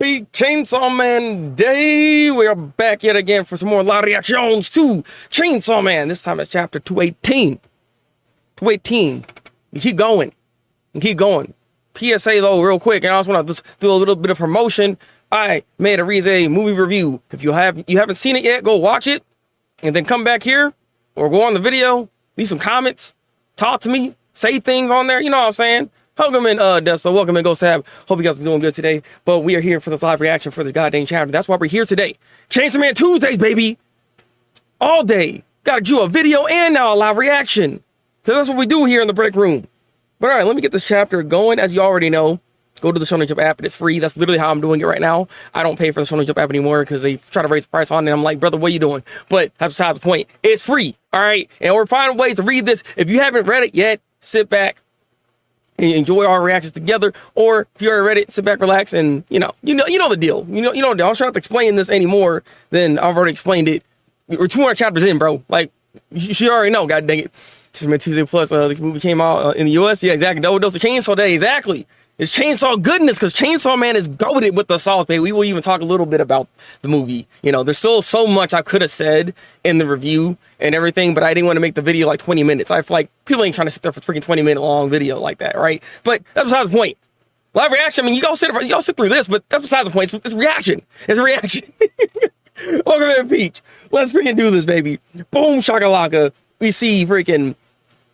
Happy Chainsaw Man Day! We are back yet again for some more live reactions to Chainsaw Man. This time it's chapter 218. 218. You keep going. You keep going. PSA though, real quick, and I just want to just do a little bit of promotion. I made a movie review. If you haven't seen it yet, go watch it, and then come back here or go on the video, leave some comments, talk to me, say things on there. You know what I'm saying? Welcome in, Dessa. Welcome in, Go Sab. Hope you guys are doing good today. But we are here for this live reaction for this goddamn chapter. That's why we're here today. Chainsaw Man Tuesdays, baby. All day. Gotta do a video and now a live reaction. So that's what we do here in the break room. But all right, let me get this chapter going. As you already know, go to the Shonen Jump app. It's free. That's literally how I'm doing it right now. I don't pay for the Shonen Jump app anymore because they try to raise the price on it. And I'm like, brother, what are you doing? But that's besides the point. It's free. All right. And we're finding ways to read this. If you haven't read it yet, sit back and enjoy our reactions together. Or if you already read it, sit back, relax, and you know the deal. You know the deal. I'm trying not to explain this anymore than I've already explained it. We're 200 chapters in, bro. Like you should already know. God dang it. Chainsaw Man Tuesday Plus. The movie came out in the U.S. Yeah, exactly. Double dose of Chainsaw Day. Exactly. It's Chainsaw goodness because Chainsaw Man is goated with the sauce, baby. We will even talk a little bit about the movie. You know, there's still so much I could have said in the review and everything, but I didn't want to make the video like 20 minutes. I feel like people ain't trying to sit there for freaking 20-minute long video like that, right? But that's besides the point. Live reaction, I mean, y'all sit through this, but that's besides the point. It's reaction. It's a reaction. Welcome in, Peach. Let's freaking do this, baby. Boom, shakalaka. We see freaking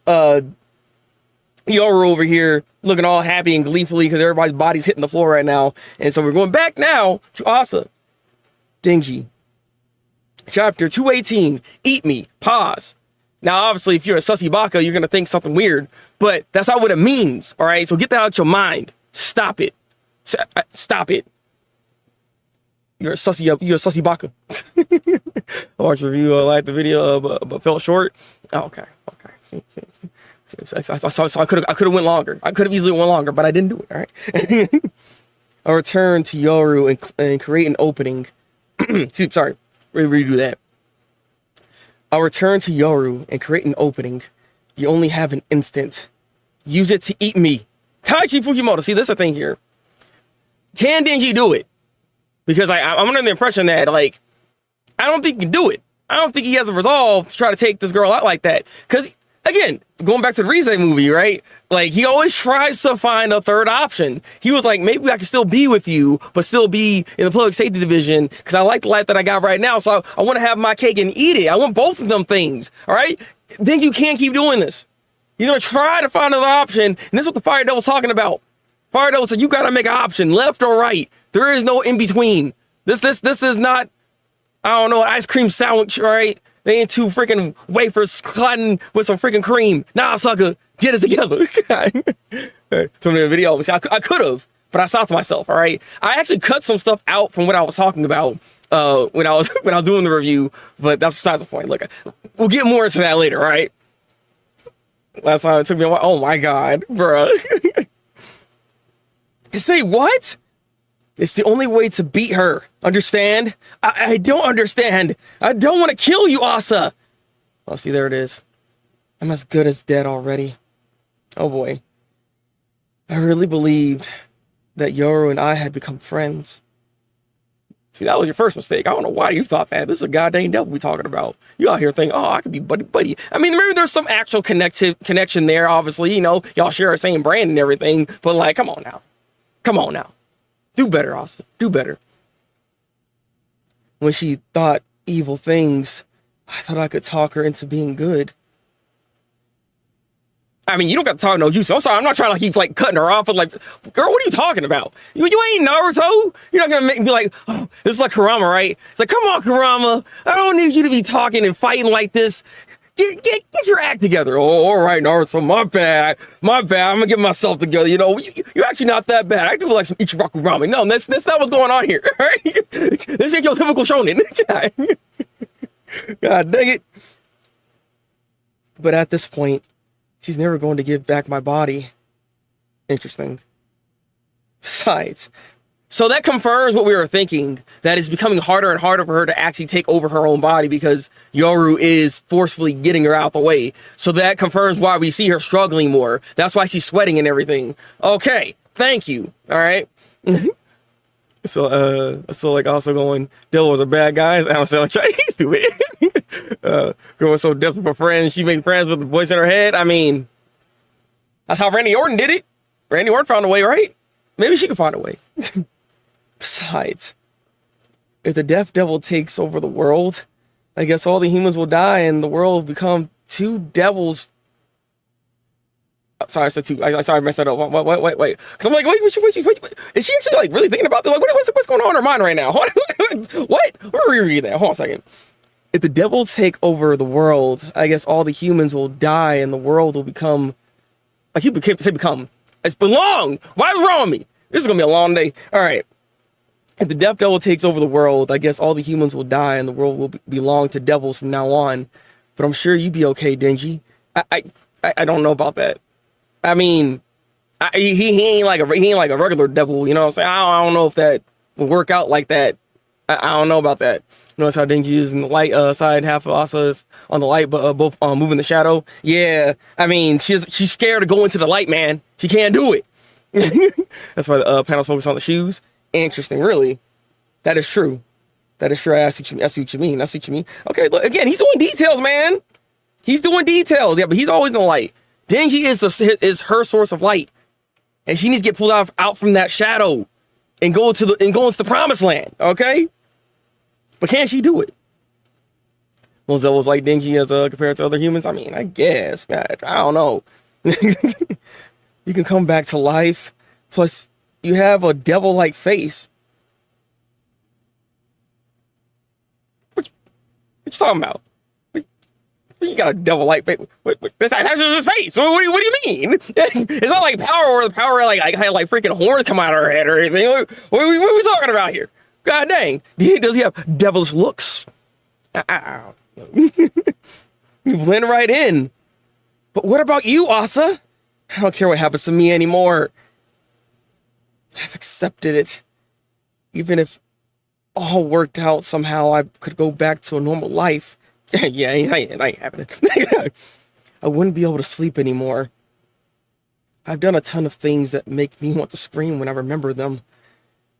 Yoru over here looking all happy and gleefully because everybody's body's hitting the floor right now. And so we're going back now to Asa. Denji. Chapter 218. Eat me. Pause. Now, obviously, if you're a sussy baka, you're going to think something weird, but that's not what it means. All right. So get that out your mind. Stop it. Stop it. You're a sussy baka. I watched the review, like the video, but felt short. Oh, okay. Okay. See. So I could have went longer. I could have easily went longer, but I didn't do it. All right. I'll return to Yoru and create an opening. Sorry, redo that. I'll return to Yoru and create an opening. You only have an instant. Use it to eat me. Taichi Fujimoto. See, this is the thing here. Can Denji do it? Because I'm under the impression that, like, I don't think he can do it. I don't think he has a resolve to try to take this girl out like that. Because, again, going back to the Rize movie, right? Like, he always tries to find a third option. He was like, maybe I can still be with you, but still be in the public safety division because I like the life that I got right now. So I want to have my cake and eat it. I want both of them things, all right? Then you can't keep doing this. You're going to try to find another option. And this is what the Fire Devil's talking about. Fire Devil said, you got to make an option, left or right. There is no in between. This is not, I don't know, an ice cream sandwich, right? They ain't two freaking wafers clotting with some freaking cream. Nah, sucker, get it together. So in the video, see, I could have, but I stopped myself. All right, I actually cut some stuff out from what I was talking about when I was doing the review, but that's besides the point. Look, we'll get more into that later. All right. Last time it took me a while. Oh my god, bro. Say what? It's the only way to beat her. Understand? I don't understand. I don't want to kill you, Asa. Oh, see, there it is. I'm as good as dead already. Oh, boy. I really believed that Yoru and I had become friends. See, that was your first mistake. I don't know why you thought that. This is a goddamn devil we're talking about. You out here thinking, oh, I could be buddy. I mean, maybe there's some actual connection there, obviously. You know, y'all share the same brand and everything. But, like, come on now. Come on now. Do better, Asa. Do better. When she thought evil things, I thought I could talk her into being good. I mean, you don't got to talk no juice. I'm sorry, I'm not trying to keep like cutting her off. But like, girl, what are you talking about? You ain't Naruto. You're not gonna make me like, oh, this is like Kurama, right? It's like, come on, Kurama. I don't need you to be talking and fighting like this. Get your act together. Oh, all right, Naruto, my bad. I'm gonna get myself together. You know, you're actually not that bad. I do like some Ichiraku ramen. No, that's not what's going on here. Right? This ain't your typical shonen. God dang it. But at this point, she's never going to give back my body. Interesting. Besides, so that confirms what we were thinking, that it's becoming harder and harder for her to actually take over her own body because Yoru is forcefully getting her out the way. So that confirms why we see her struggling more. That's why she's sweating and everything. Okay, thank you. All right. So like also going, Devil was a bad guy. I don't sound like Chinese to it. Going so desperate for friends, she made friends with the voice in her head. I mean, that's how Randy Orton did it. Randy Orton found a way, right? Maybe she can find a way. Besides, if the Death Devil takes over the world, I guess all the humans will die and the world will become two devils. Sorry, I said two. I sorry, I messed that up. Wait. Because I'm like, wait. Is she actually like really thinking about this? Like, what's going on in her mind right now? What? We're rereading that. Hold on a second. If the devils take over the world, I guess all the humans will die and the world will become. I keep say become. It's been long. Why is wrong with me? This is gonna be a long day. All right. If the Death Devil takes over the world, I guess all the humans will die and the world will belong to devils from now on. But I'm sure you'd be okay, Denji. I don't know about that. I mean, he ain't like a regular devil, you know what I'm saying? I don't know if that will work out like that. I don't know about that. Notice how Denji is in the light side, half of Asa is on the light, but both moving the shadow. Yeah, I mean, she's scared to go into the light, man. She can't do it. That's why the panel's focused on the shoes. Interesting, really. That is true. I see what you mean. Okay, look, again, he's doing details, man. He's doing details. Yeah, but he's always in the light. Denji is her source of light, and she needs to get pulled out from that shadow and go into the promised land. Okay, but can she do it? Those devils like Denji as compared to other humans. I mean, I guess. God, I don't know. You can come back to life. Plus, you have a devil-like face. What you talking about? You got a devil-like face. That's just his face. What do you mean? It's not like Power, where the Power like had like freaking horns come out of her head or anything. What are we talking about here? God dang. Does he have devilish looks? You blend right in. But what about you, Asa? I don't care what happens to me anymore. I've accepted it. Even if all worked out somehow, I could go back to a normal life. Yeah, that ain't happening. I wouldn't be able to sleep anymore. I've done a ton of things that make me want to scream when I remember them.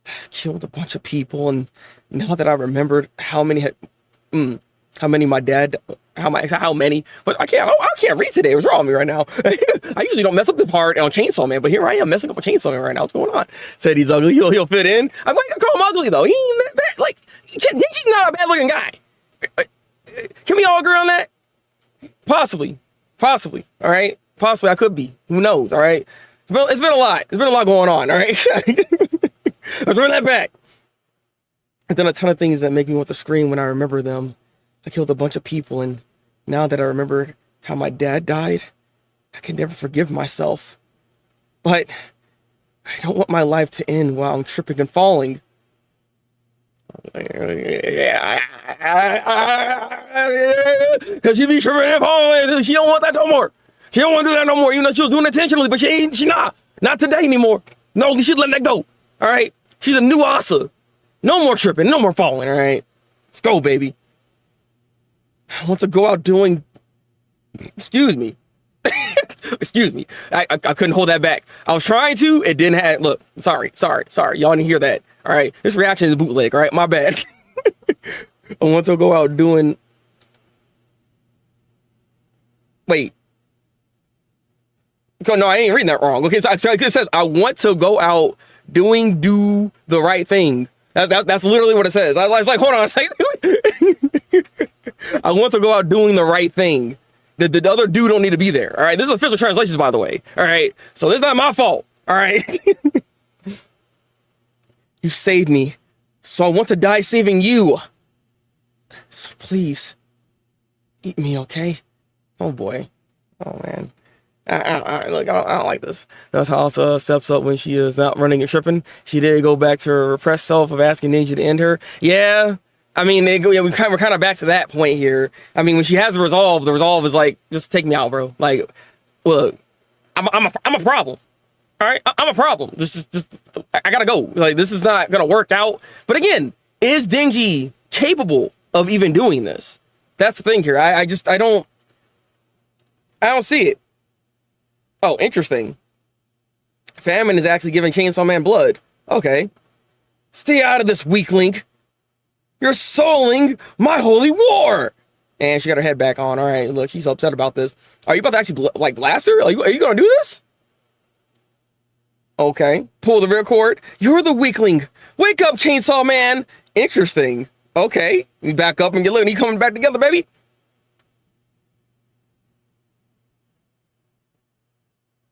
I've killed a bunch of people, and now that I remembered how many my dad, how many, but I can't read today. What's wrong with me right now? I usually don't mess up the part on Chainsaw Man, but here I am messing up a Chainsaw Man right now. What's going on? Said he's ugly. He'll fit in. I call him ugly though. He ain't that bad. Like, Denji's not a bad looking guy. Can we all agree on that? Possibly. All right. Possibly I could be. Who knows? All right. It's been a lot. There's been a lot going on. All right. Let's run that back. I've done a ton of things that make me want to scream when I remember them. I killed a bunch of people, and now that I remember how my dad died, I can never forgive myself. But I don't want my life to end while I'm tripping and falling. Because she be tripping and falling. She don't want that no more. She don't want to do that no more. Even though she was doing it intentionally, but she not today anymore. No, she's letting that go. All right. She's a new Asa. No more tripping. No more falling. All right. Let's go, baby. I want to go out doing. Excuse me. Excuse me. I couldn't hold that back. I was trying to. It didn't have. Look. Sorry. Y'all didn't hear that. All right. This reaction is bootleg. All right. My bad. I want to go out doing. Wait. No, I ain't reading that wrong. Okay. So it says I want to go out do the right thing. That's literally what it says. I was like, hold on a second. I want to go out doing the right thing. The other dude don't need to be there. All right. This is official translations, by the way. All right. So this is not my fault. All right. You saved me. So I want to die saving you. So please eat me, okay? Oh boy. Oh man. I don't like this. That's how Asa steps up when she is not running and tripping. She did go back to her repressed self of asking Denji to end her. Yeah. I mean, we're kind of back to that point here. I mean, when she has the resolve is like, just take me out, bro. Like, look, I'm a problem. All right, I'm a problem. This is just, I gotta go. Like, this is not gonna work out. But again, is Denji capable of even doing this? That's the thing here. I don't see it. Oh, interesting. Famine is actually giving Chainsaw Man blood. Okay. Stay out of this, weakling. You're souling my holy war. And she got her head back on. All right, look, she's upset about this. Are you about to actually, like, blast her? Are you going to do this? Okay. Pull the ripcord. You're the weakling. Wake up, Chainsaw Man. Interesting. Okay. We back up and get lit. You coming back together, baby?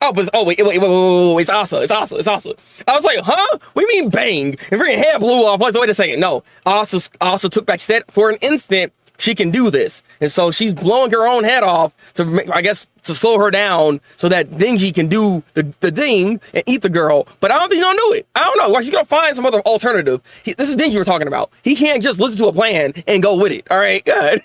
Oh, but wait, it's Asa. It's Asa. I was like, huh? What do you mean bang? And freaking head blew off. I was like, wait a second. No, Asa took back. She said for an instant she can do this, and so she's blowing her own head off to, I guess, to slow her down so that Denji can do the ding and eat the girl. But I don't think he's gonna do it. I don't know. Like, she's gonna find some other alternative. This is Denji we're talking about. He can't just listen to a plan and go with it. All right, good.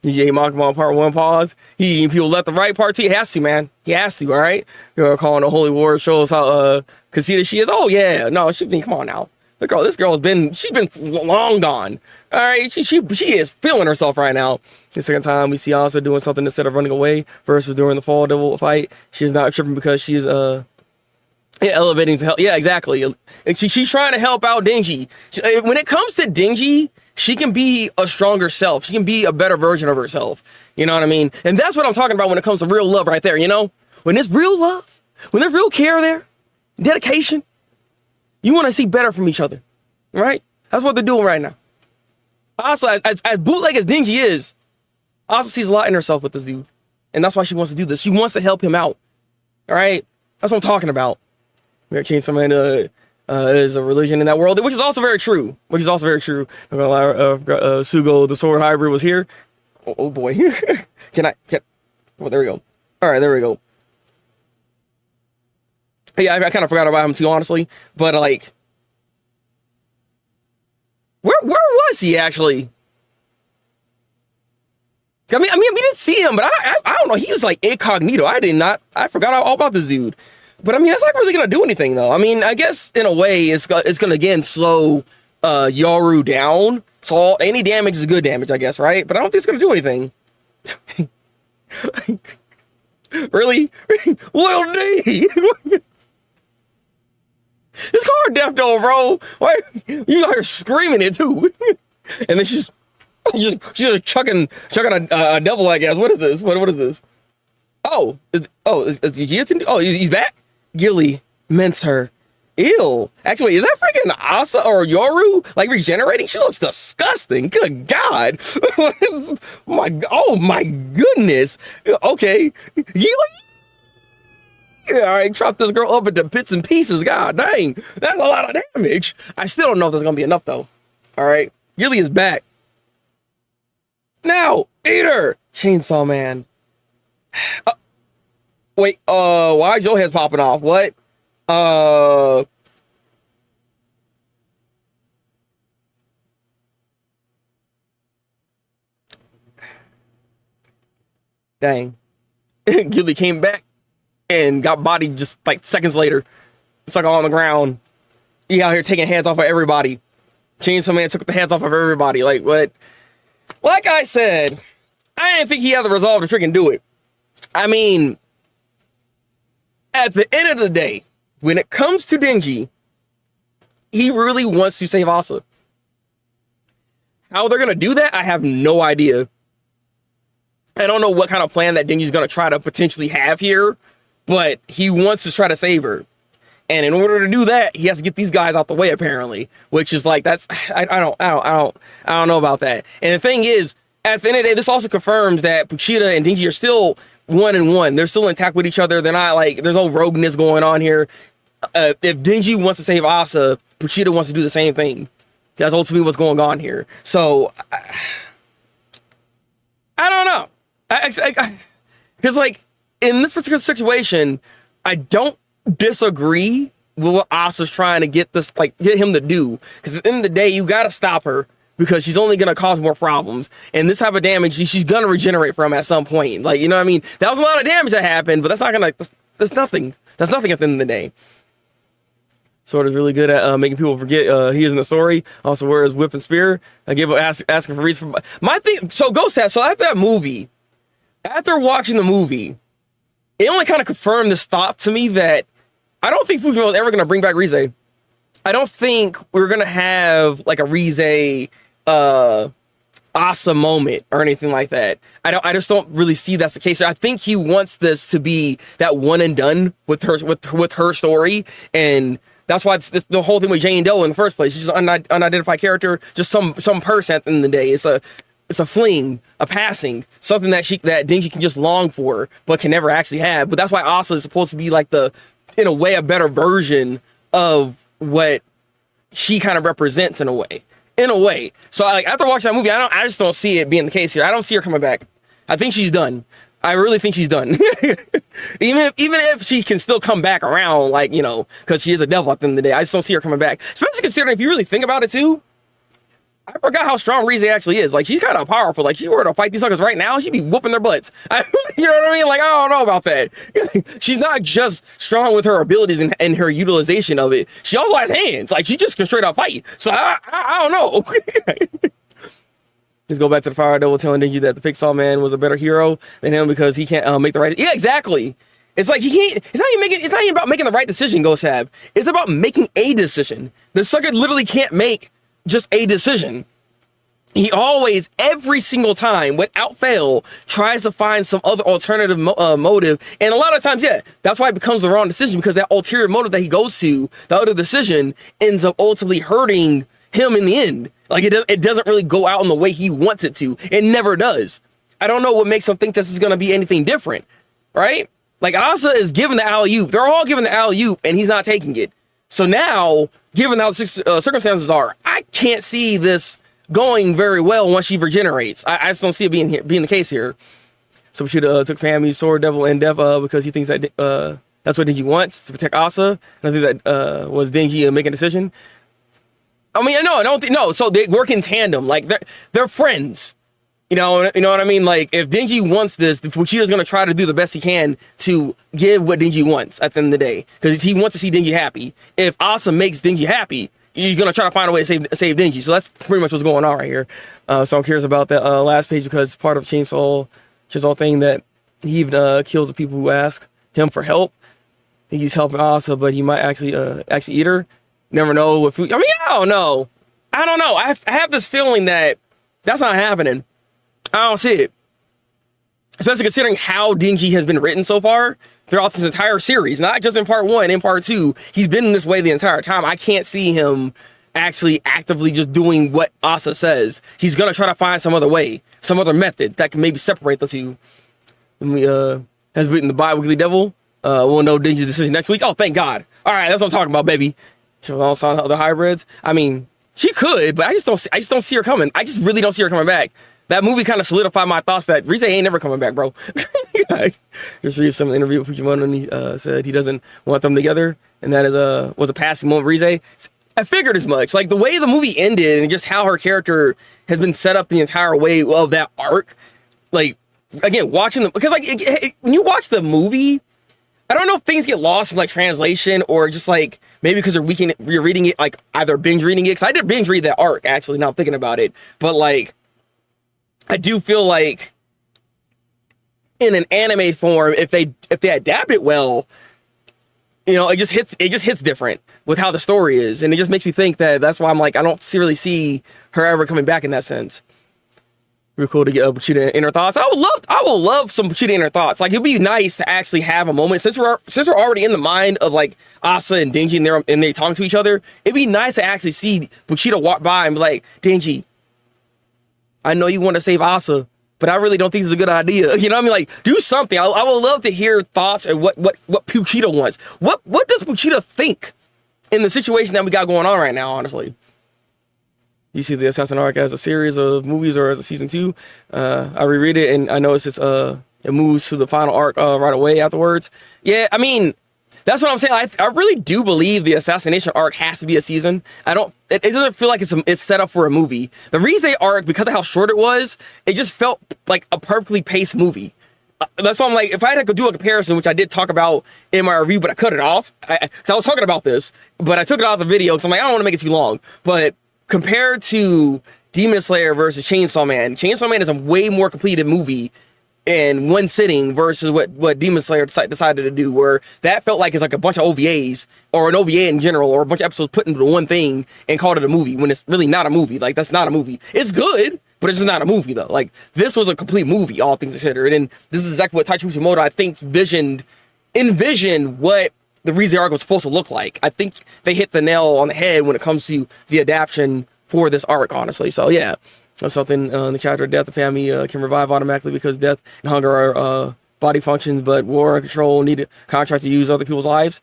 DJ Makimon part 1 pause. He eating people left the right part 2. He has to, man. He has to, all right? You're calling the Holy War shows how conceited she is. Oh yeah. No, come on now. This girl she's been long gone. All right, she is feeling herself right now. The second time we see Asa doing something instead of running away. First was during the Fall Devil fight. She's not tripping because she's elevating to help. Yeah, exactly. She's trying to help out Denji. When it comes to Denji, she can be a stronger self. She can be a better version of herself. You know what I mean? And that's what I'm talking about when it comes to real love right there, you know? When there's real love, when there's real care there, dedication, you want to see better from each other, right? That's what they're doing right now. Asa, as bootleg as Denji is, Asa sees a lot in herself with this dude. And that's why she wants to do this. She wants to help him out, all right? That's what I'm talking about. Mary Chainsaw Man is a religion in that world, which is also very true. I'm gonna lie, Sugo, the sword hybrid, was here. Oh boy. Oh, there we go. All right, there we go. Yeah, I kind of forgot about him too, honestly. But like, where was he actually? I mean, we didn't see him, but I don't know. He was like incognito. I forgot all about this dude. But I mean, that's not really gonna do anything, though. I mean, I guess in a way, it's gonna again slow Yoru down. So any damage is good damage, I guess, right? But I don't think it's gonna do anything. Really, Lil D. Just call her Death Doll, bro. Why you got her screaming it too? And then she's just chucking a devil, I guess. What is this? What is this? Oh, is Jiatsu? Oh, he's back. Gilly mints her. Ew. Actually, is that freaking Asa or Yoru like regenerating? She looks disgusting. Good God. Oh my goodness. Okay. Yeah, all right, chop this girl up into bits and pieces. God dang, that's a lot of damage. I still don't know if that's gonna be enough though. All right, Gilly is back. Now, eat her, Chainsaw Man. Wait, why is your head popping off? What? Dang. Gilly came back and got bodied just like seconds later. It's like on the ground. He out here taking hands off of everybody. Chainsaw Man took the hands off of everybody. Like, what? Like I said, I didn't think he had the resolve to freaking do it. I mean, at the end of the day, when it comes to Denji, he really wants to save Asa. How they're going to do that, I have no idea. I don't know what kind of plan that Denji's going to try to potentially have here, but he wants to try to save her. And in order to do that, he has to get these guys out the way, apparently, which is like, I don't know about that. And the thing is, at the end of the day, this also confirms that Puchita and Denji are still 1-1. They're still intact with each other. They're not like, there's no rogueness going on here. If Denji wants to save Asa, Puchita wants to do the same thing. That's ultimately what's going on here. So, I don't know. Because like, in this particular situation, I don't disagree with what Asa's trying to get him to do. Because at the end of the day, you gotta stop her because she's only gonna cause more problems. And this type of damage, she's gonna regenerate from at some point. Like, you know what I mean? That was a lot of damage that happened, but that's nothing. That's nothing at the end of the day. Sword is really good at making people forget he is in the story. Also, wears whip and spear. Asking for reasons for my thing. So Ghost has, so after watching the movie, it only kind of confirmed this thought to me that I don't think Fujimoto is ever going to bring back Rize. I don't think we're gonna have like a Rize Asa moment or anything like that. I just don't really see that's the case. I think he wants this to be that one and done with her story, and that's why it's the whole thing with Jane Doe in the first place. She's an unidentified character, just some person at the end of the day. It's a fling, a passing, something that Denji can just long for, but can never actually have. But that's why Asa is supposed to be like in a way, a better version of what she kind of represents in a way. So like after watching that movie, I just don't see it being the case here. I don't see her coming back. I think she's done. I really think she's done. even if she can still come back around, like, you know, because she is a devil at the end of the day, I just don't see her coming back. Especially considering, if you really think about it too, I forgot how strong Rize actually is. Like, she's kind of powerful. Like, she were to fight these suckers right now, she'd be whooping their butts. You know what I mean? Like, I don't know about that. She's not just strong with her abilities and her utilization of it. She also has hands. Like, she just can straight up fight. So I don't know. Just go back to the Fire Devil telling Denji that the Pixar man was a better hero than him because he can't make the right. Yeah, exactly. It's like he can't. It's not even about making the right decision, Gosab. It's about making a decision. The sucker literally can't make just a decision. He always, every single time, without fail, tries to find some other alternative motive. And a lot of times, yeah, that's why it becomes the wrong decision, because that ulterior motive that he goes to, the other decision, ends up ultimately hurting him in the end. Like, it doesn't really go out in the way he wants it to. It never does. I don't know what makes him think this is going to be anything different, right? Like, Asa is given the alley-oop. They're all given the alley-oop, and he's not taking it. So now, given how the circumstances are, I can't see this going very well once she regenerates. I just don't see it being the case here. So we should took Fami's Sword Devil and Dev because he thinks that that's what Denji wants, to protect Asa. And I think that was Denji making a decision. I mean, no, I don't think, no. So they work in tandem. Like, they're friends. You know what I mean? Like, if Denji wants this, Fuchida's going to try to do the best he can to give what Denji wants at the end of the day. Because he wants to see Denji happy. If Asa makes Denji happy, he's going to try to find a way to save Denji. So that's pretty much what's going on right here. So I'm curious about that last page, because part of Chainsaw thing that he even kills the people who ask him for help. I think he's helping Asa, but he might actually eat her. Never know what food. I mean, I don't know. I have this feeling that that's not happening. I don't see it. Especially considering how Denji has been written so far throughout this entire series. Not just in part 1, in part 2. He's been this way the entire time. I can't see him actually actively just doing what Asa says. He's going to try to find some other way, some other method that can maybe separate the two. And we has beaten the bi-weekly devil. We'll know Denji's decision next week. Oh, thank God. All right, that's what I'm talking about, baby. She'll also on other hybrids. I mean, she could, but I just don't see her coming. I just really don't see her coming back. That movie kind of solidified my thoughts that Rize ain't never coming back, bro. Just read some interview with Fujimoto, and he said he doesn't want them together, and that was a passing moment. Rize, I figured as much. Like, the way the movie ended and just how her character has been set up the entire way of that arc. Like, again, watching because like when you watch the movie, I don't know if things get lost in like translation or just like maybe because you're reading it like either binge reading it. Because I did binge read that arc actually. Now I'm thinking about it, but like I do feel like in an anime form, if they adapt it well, you know, it just hits different with how the story is, and it just makes me think that's why I'm like I don't really see her ever coming back in that sense. Real cool to get Buchita inner thoughts. I would love some Buchita inner thoughts. Like, it'd be nice to actually have a moment since we're already in the mind of like Asa and Denji and they talking to each other. It'd be nice to actually see Buchita walk by and be like, Denji, I know you want to save Asa, but I really don't think it's a good idea. You know what I mean? Like, do something. I would love to hear thoughts and what Buchita wants. What does Buchita think in the situation that we got going on right now? Honestly. You see the Assassin arc as a series of movies or as a season 2. I reread it and I noticed it moves to the final arc right away afterwards. Yeah, I mean, that's what I'm saying. I really do believe the assassination arc has to be a season. It doesn't feel like it's set up for a movie. The Rize arc, because of how short it was, it just felt like a perfectly paced movie. That's why I'm like, if I had to do a comparison, which I did talk about in my review, but I cut it off. Because I was talking about this, but I took it out of the video because I'm like, I don't want to make it too long. But compared to Demon Slayer versus Chainsaw Man is a way more completed movie in one sitting versus what Demon Slayer decided to do, where that felt like it's like a bunch of OVAs or an OVA in general or a bunch of episodes put into one thing and called it a movie when it's really not a movie. Like, that's not a movie. It's good, but it's not a movie though. Like, this was a complete movie, all things considered. And this is exactly what Taichi Fujimoto, I think, envisioned what the Rize arc was supposed to look like. I think they hit the nail on the head when it comes to the adaptation for this arc, honestly. So yeah. Something in the chapter of death, the family can revive automatically because death and hunger are body functions, but war and control need a contract to use other people's lives.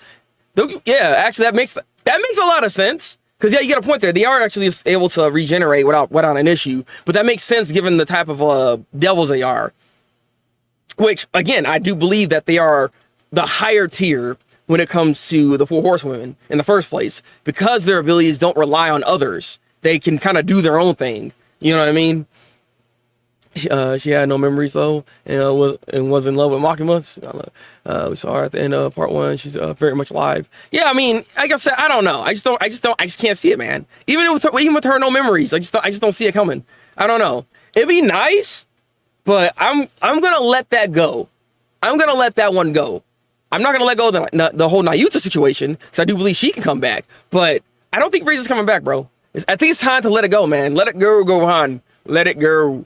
Yeah, actually, that makes a lot of sense. Because, yeah, you got a point there. They are actually able to regenerate without an issue. But that makes sense given the type of devils they are. Which, again, I do believe that they are the higher tier when it comes to the Four Horsewomen in the first place. Because their abilities don't rely on others. They can kind of do their own thing. You know what I mean? She had no memories though, and was in love with Makima. We saw her at the end of part 1. She's very much alive. Yeah, I mean, like I said, I don't know. I just can't see it, man. Even with her no memories, I just don't see it coming. I don't know. It'd be nice, but I'm gonna let that go. I'm gonna let that one go. I'm not gonna let go of the whole Nayuta situation because I do believe she can come back, but I don't think Rize's coming back, bro. I think it's time to let it go, man. Let it go, Gohan. Let it go.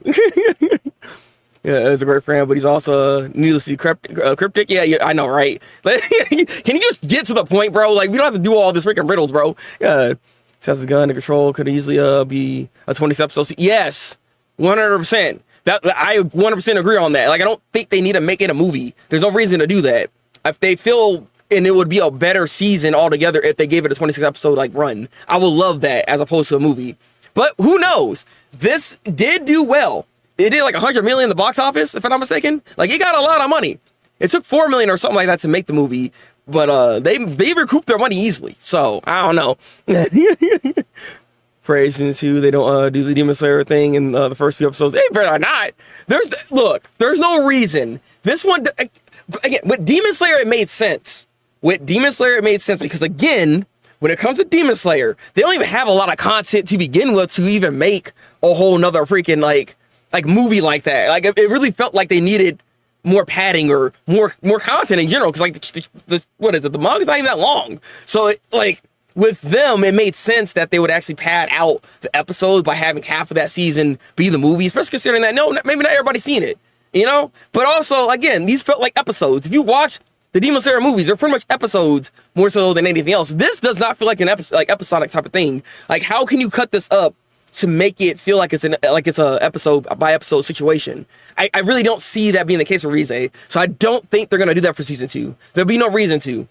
Yeah, he's a great friend, but he's also needlessly cryptic. Yeah, I know, right? Can you just get to the point, bro? Like, we don't have to do all this freaking riddles, bro. Yeah, has a gun to control. Could easily be a 20 episode. Yes, 100%. I 100% agree on that. Like, I don't think they need to make it a movie. There's no reason to do that. If they feel, and it would be a better season altogether if they gave it a 26 episode like run. I would love that as opposed to a movie. But who knows? This did do well. It did like 100 million in the box office, if I'm not mistaken. Like, it got a lot of money. It took 4 million or something like that to make the movie, but they recouped their money easily. So I don't know. Praise into they don't do the Demon Slayer thing in the first few episodes. They better not. There's no reason. This one again with Demon Slayer it made sense. Because again, when it comes to Demon Slayer, they don't even have a lot of content to begin with to even make a whole nother freaking like movie like that. Like, it really felt like they needed more padding or more content in general. Because like the manga's not even that long. So with them, it made sense that they would actually pad out the episodes by having half of that season be the movie, especially considering that maybe not everybody's seen it, you know. But also, again, these felt like episodes. If you watch the Demon Slayer movies, they're pretty much episodes more so than anything else. This does not feel like an episodic type of thing. Like, how can you cut this up to make it feel like it's a episode by episode situation? I really don't see that being the case with Rize. So I don't think they're gonna do that for season 2. There'll be no reason to.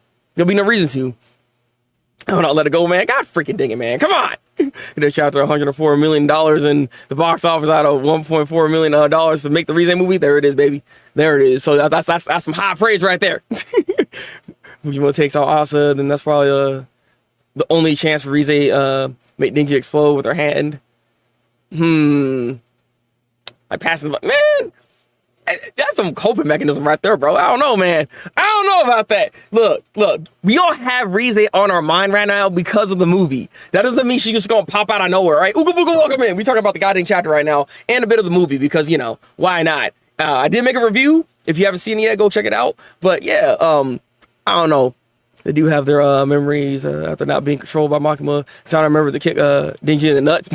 Oh no, let it go, man. God freaking dang it, man. Come on. This chapter $104 million in the box office out of $1.4 million to make the Rize movie. There it is, baby. There it is. So that's some high praise right there. Fujimoto takes out Asa, then that's probably the only chance for Rize make Denji explode with her hand. I passed the man. That's some coping mechanism right there, bro. I don't know, man. I don't know about that. Look. We all have Rize on our mind right now because of the movie. That doesn't mean she's just gonna pop out of nowhere, right? Ooga booga welcome in. We talking about the goddamn chapter right now and a bit of the movie because, you know, why not? I did make a review. If you haven't seen it yet, go check it out. But yeah, I don't know. They do have their memories after not being controlled by Makima. So I remember to kick Denji in the nuts.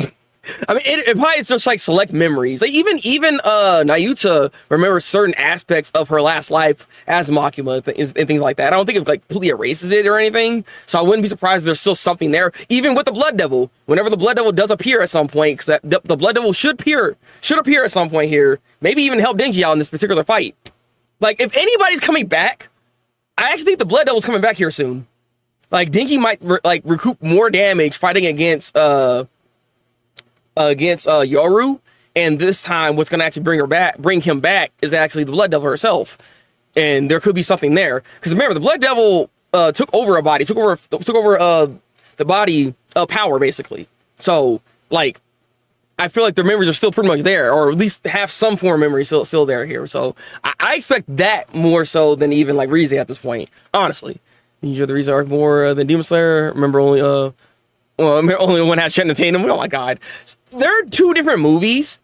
I mean, it probably is just like select memories. Like even Nayuta remembers certain aspects of her last life as Makima and things like that. I don't think it like completely erases it or anything. So I wouldn't be surprised if there's still something there. Even with the Blood Devil, whenever the Blood Devil does appear at some point, because the Blood Devil should appear at some point here. Maybe even help Denji out in this particular fight. Like, if anybody's coming back, I actually think the Blood Devil's coming back here soon. Like, Denji might recoup more damage fighting against Yoru, and this time what's gonna actually bring him back is actually the Blood Devil herself, and there could be something there. Because remember, the Blood Devil took over a body, took over the body of power basically. So like, I feel like their memories are still pretty much there, or at least have some form of memory still there here. So I expect that more so than even like Rize at this point, honestly. You the Rize arc more than Demon Slayer. Remember only only one has Shen Tatum. Oh my god, there are 2 different movies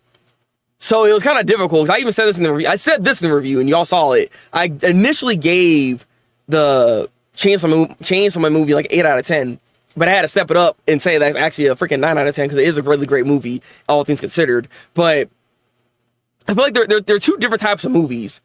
So it was kind of difficult because I even said this in the review. I said this in the review, and y'all saw it. I initially gave the Chainsaw Man movie like 8 out of 10, but I had to step it up and say that's actually a freaking 9 out of 10 because it is a really great movie, all things considered. But I feel like they're two different types of movies.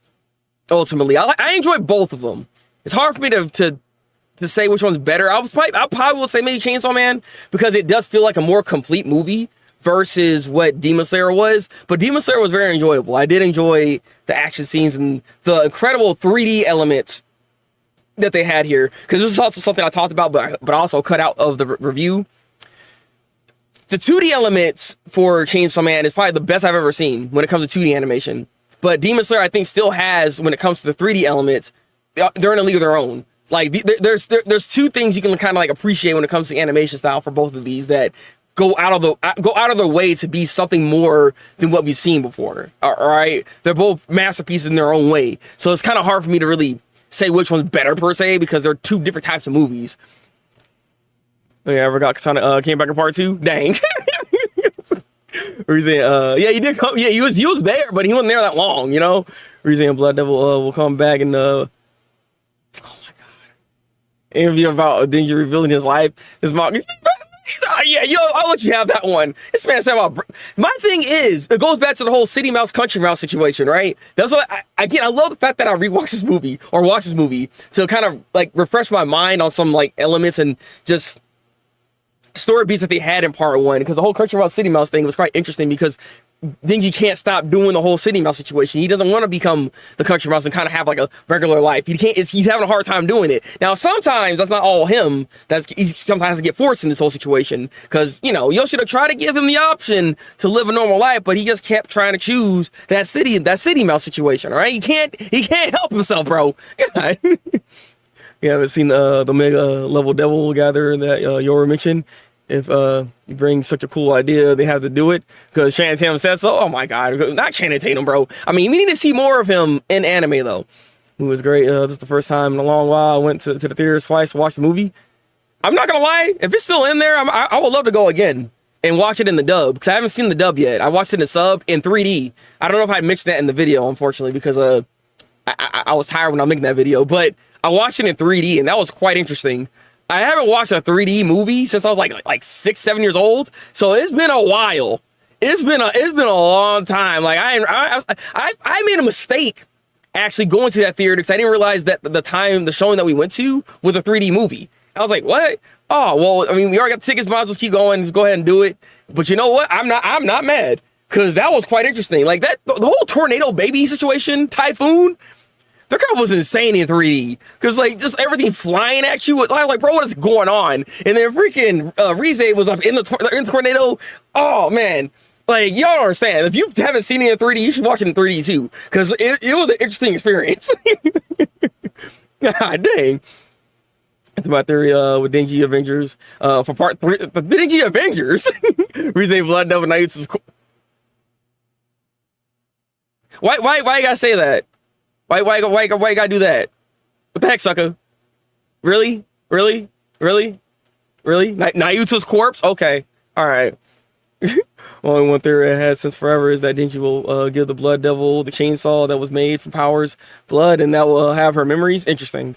Ultimately, I enjoy both of them. It's hard for me to say which one's better. I probably will say maybe Chainsaw Man because it does feel like a more complete movie versus what Demon Slayer was. But Demon Slayer was very enjoyable. I did enjoy the action scenes and the incredible 3D elements that they had here, because this is also something I talked about, but also cut out of the review. The 2D elements for Chainsaw Man is probably the best I've ever seen when it comes to 2D animation. But Demon Slayer, I think, still has, when it comes to the 3D elements, they're in a league of their own. Like, there's two things you can kind of like appreciate when it comes to animation style for both of these that go out of their way to be something more than what we've seen before. All right, they're both masterpieces in their own way, so it's kind of hard for me to really say which one's better per se because they're two different types of movies. Oh, yeah, I forgot Katana came back in part 2. Dang. Reason, yeah, he did come. Yeah, he was there, but he wasn't there that long. You know, Reason Blood Devil will come back and oh my god, interview about Denji revealing his life. His mom. Yeah, I'll let you have that one. This man said about. My thing is, it goes back to the whole City Mouse Country Mouse situation, right? That's what I love the fact that I rewatch this movie or watch this movie to kind of like refresh my mind on some like elements and just story beats that they had in part 1, because the whole Country Mouse City Mouse thing was quite interesting because Denji can't stop doing the whole City Mouse situation. He doesn't want to become the Country Mouse and kind of have like a regular life. He's having a hard time doing it. Now, sometimes that's not all him. He sometimes has to get forced in this whole situation because, you know, Yoshida tried to give him the option to live a normal life, but he just kept trying to choose that City Mouse situation, all right? He can't help himself, bro. Yeah. You haven't seen the Mega level devil gather that Yoru mentioned. If you bring such a cool idea, they have to do it because Channing Tatum said so. Oh my god, not Channing Tatum, bro. I mean, we need to see more of him in anime though. It was great. This is the first time in a long while I went to the theaters twice to watch the movie. I'm not gonna lie, if it's still in there, I would love to go again and watch it in the dub because I haven't seen the dub yet. I watched it in the sub in 3D. I don't know if I mentioned that in the video, unfortunately, because I was tired when I was making that video, but I watched it in 3D, and that was quite interesting. I haven't watched a 3D movie since I was like 6, 7 years old, so it's been a while. It's been a long time. Like I made a mistake actually going to that theater because I didn't realize that the showing that we went to was a 3D movie. I was like, what? Oh well, I mean, we already got the tickets. Might as well keep going. Just go ahead and do it. But you know what? I'm not mad because that was quite interesting. Like the whole tornado baby situation, typhoon. The crowd was insane in 3D because like just everything flying at you. I was like, bro, what is going on? And then freaking Rize was up in the tornado. Oh man, like y'all don't understand. If you haven't seen it in 3D, you should watch it in 3D too because it was an interesting experience. God dang. It's my theory with Denji Avengers for part 3. The Denji Avengers. Rize Blood Devil Knights is cool. Why you gotta say that? Why you gotta do that? What the heck, sucker? Really? Nayuta's corpse? Okay. Alright. Only one theory I had since forever is that Denji will give the Blood Devil the chainsaw that was made from Power's blood, and that will have her memories. Interesting.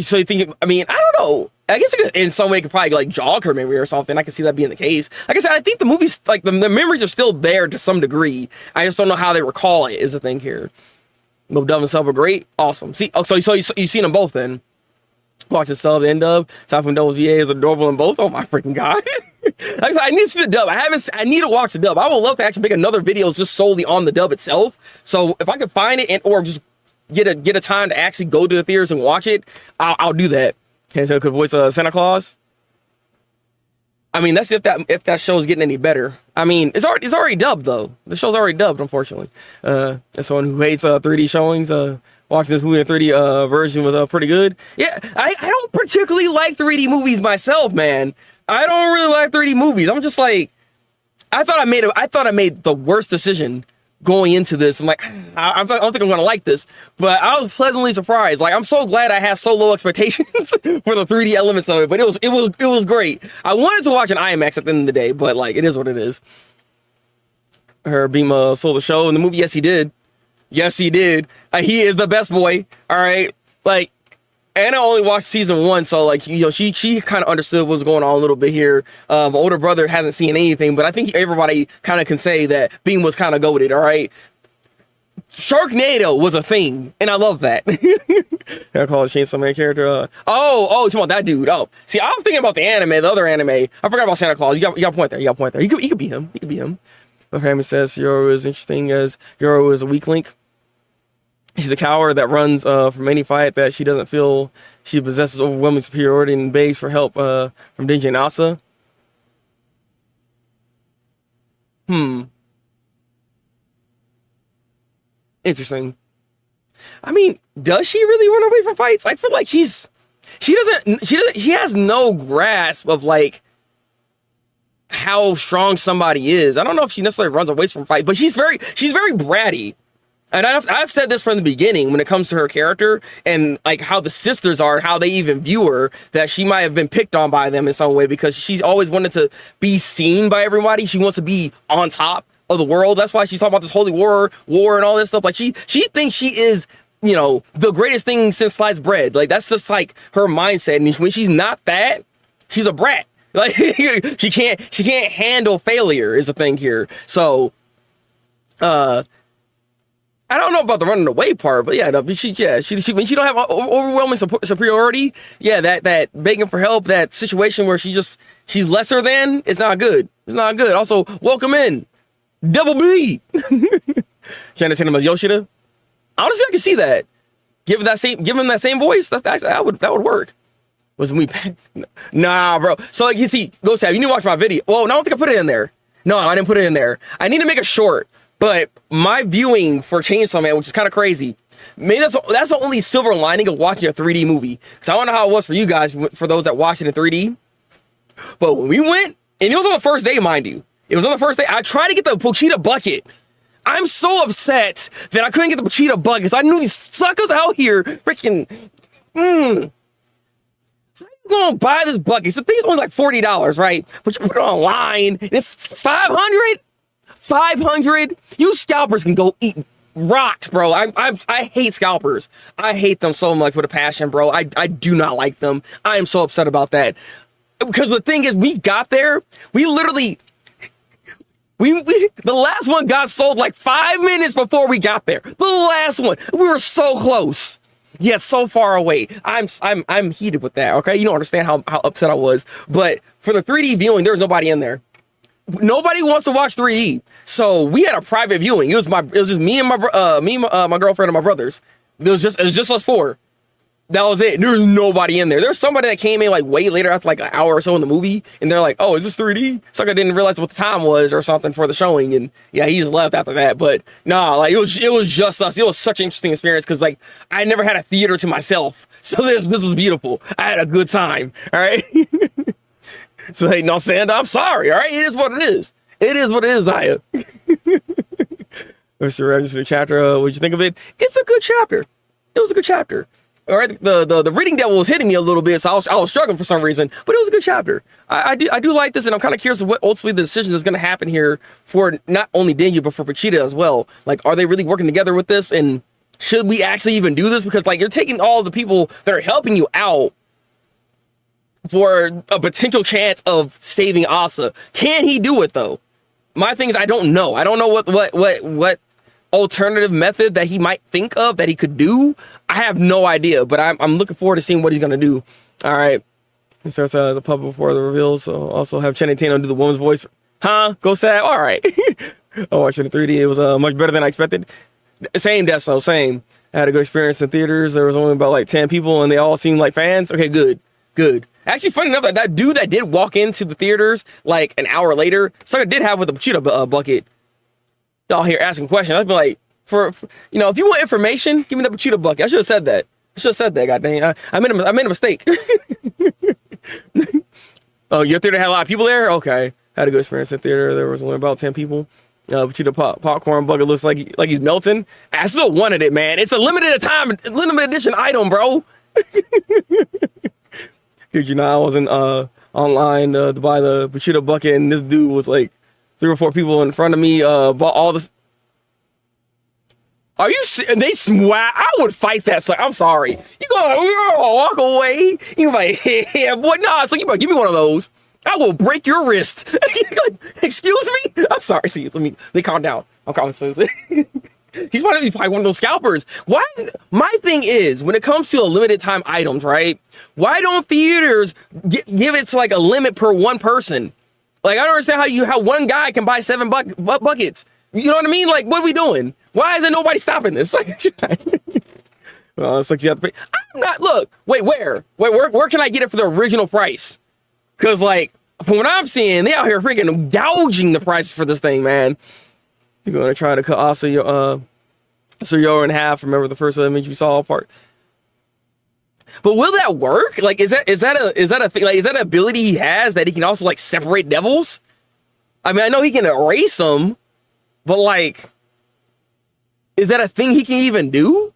So you think, I mean, I don't know. I guess it could, in some way, it could probably like jog her memory or something. I can see that being the case. Like I said, I think the movies, like the memories are still there to some degree. I just don't know how they recall it is the thing here. Both dub and sub are great. Awesome. See, oh, so you've seen them both then. Watch the sub and dub. Typhoon Double VA is adorable in both. Oh my freaking god. Like I said, I need to see the dub. I need to watch the dub. I would love to actually make another video just solely on the dub itself. So if I could find it or just get a time to actually go to the theaters and watch it, I'll do that. And so could voice Santa Claus. I mean, that's if that show's getting any better. I mean, it's already dubbed though. The show's already dubbed, unfortunately. As someone who hates 3D showings, watching this movie in 3D version was pretty good. Yeah, I don't particularly like 3D movies myself, man. I don't really like 3D movies. I'm just like, I thought I made the worst decision going into this. I'm like, I don't think I'm gonna like this, but I was pleasantly surprised. Like, I'm so glad I had so low expectations for the 3D elements of it, but it was great. I wanted to watch an IMAX at the end of the day, but like, it is what it is. her Bima stole the show in the movie. Yes, he did. Yes, he did. He is the best boy. All right. Like, Anna only watched season 1, so like, you know, she kind of understood what was going on a little bit here. My older brother hasn't seen anything, but I think everybody kind of can say that Beam was kind of goated. All right. Sharknado was a thing, and I love that. I call it Chainsaw Man character. Oh, it's about that dude. Oh, see, I was thinking about the anime, the other anime. I forgot about Santa Claus. You got a point there. You got a point there. You could be him. He could be him. But Hammond says Yoro is interesting as Yoro is a weak link. She's a coward that runs from any fight that she doesn't feel she possesses overwhelming superiority and begs for help from Denji and Asa. Interesting. I mean, does she really run away from fights? I feel like she has no grasp of like how strong somebody is. I don't know if she necessarily runs away from fights, but she's very bratty. And I've said this from the beginning when it comes to her character and like how the sisters are, how they even view her, that she might have been picked on by them in some way because she's always wanted to be seen by everybody. She wants to be on top of the world. That's why she's talking about this holy war and all this stuff. Like she thinks she is, you know, the greatest thing since sliced bread. Like that's just like her mindset. And when she's not that, she's a brat. Like she can't handle failure is the thing here. So, I don't know about the running away part, but yeah, no, when she don't have overwhelming superiority, yeah, that begging for help, that situation where she's lesser than, it's not good. It's not good. Also, welcome in, Double B. Trying to take him as Yoshida. Honestly, I can see that. Give him that same voice. That would work. Was we? Nah, bro. So like you see, Ghost Tab, you need to watch my video. Well, no, I don't think I put it in there. No, I didn't put it in there. I need to make a short. But my viewing for Chainsaw Man, which is kind of crazy, maybe that's the only silver lining of watching a 3D movie. Because I don't know how it was for you guys, for those that watched it in 3D. But when we went, and it was on the first day, mind you. It was on the first day. I tried to get the Pochita bucket. I'm so upset that I couldn't get the Pochita bucket because I knew these suckers out here freaking. How you gonna buy this bucket? So the thing's only like $40, right? But you put it online, and it's $500. 500. You scalpers can go eat rocks, bro. I hate scalpers. I hate them so much with a passion, bro. I do not like them. I am so upset about that. Because the thing is, we got there. We literally, the last one got sold like 5 minutes before we got there. The last one. We were so close, yet so far away. I'm heated with that. Okay, you don't understand how upset I was. But for the 3D viewing, there was nobody in there. Nobody wants to watch 3D, so we had a private viewing. It was just me and my girlfriend and my brothers. It was just us 4. That was it. There was nobody in there. There's somebody that came in like way later after like an hour or so in the movie, and they're like, "Oh, is this 3D?" Sucker didn't realize what the time was or something for the showing, and yeah, he just left after that. But nah, like it was just us. It was such an interesting experience because like I never had a theater to myself, so this was beautiful. I had a good time. All right. So, hey, no, Sand, I'm sorry, all right? It is what it is. It is what it is, Aya. Mr. Register chapter, what'd you think of it? It's a good chapter. It was a good chapter. All right, the reading devil was hitting me a little bit, so I was struggling for some reason, but it was a good chapter. I do like this, and I'm kind of curious of what ultimately the decision is going to happen here for not only Denji, but for Pochita as well. Like, are they really working together with this, and should we actually even do this? Because, like, you're taking all the people that are helping you out for a potential chance of saving Asa. Can he do it though? My thing is I don't know. I don't know what alternative method that he might think of that he could do. I have no idea, but I'm looking forward to seeing what he's gonna do. All right. He starts the puppet before the reveal, so also have Channing Tatum do the woman's voice. Huh? Go sad. All right. I watched it in 3D. It was much better than I expected. Same, Deso, same. I had a good experience in theaters. There was only about like 10 people, and they all seemed like fans. Okay, good. Actually, funny enough, that dude that did walk into the theaters like an hour later, sucker did have with the Pochita bucket. Y'all here asking questions. I'd be like, for you know, if you want information, give me the Pochita bucket. I should have said that. Goddamn. I made a mistake. Oh, your theater had a lot of people there? Okay. Had a good experience in theater. There was only about 10 people. Pochita popcorn bucket looks like he's melting. I still wanted it, man. It's a limited edition item, bro. You know, I was online to buy the Pochita bucket, and this dude was like 3 or 4 people in front of me bought all this. Are you? They swag. I would fight that. So I'm sorry. You gonna walk away? You like, yeah, boy. Nah. So you better give me one of those. I will break your wrist. Excuse me. I'm sorry. See, let me calm down. I'm calm. He's probably one of those scalpers. Why? My thing is, when it comes to a limited time items, right? Why don't theaters give it to like a limit per one person? Like, I don't understand how one guy can buy 7 buckets. You know what I mean? Like, what are we doing? Why isn't nobody stopping this? Like, well, it's like you have to pay. I'm not. Look, wait, where can I get it for the original price? Because like, from what I'm seeing, they out here freaking gouging the price for this thing, man. You're gonna try to cut also your so you're in half. Remember the first image you saw apart. But will that work? Like, is that a thing? Like, is that an ability he has that he can also like separate devils? I mean, I know he can erase them, but like, is that a thing he can even do?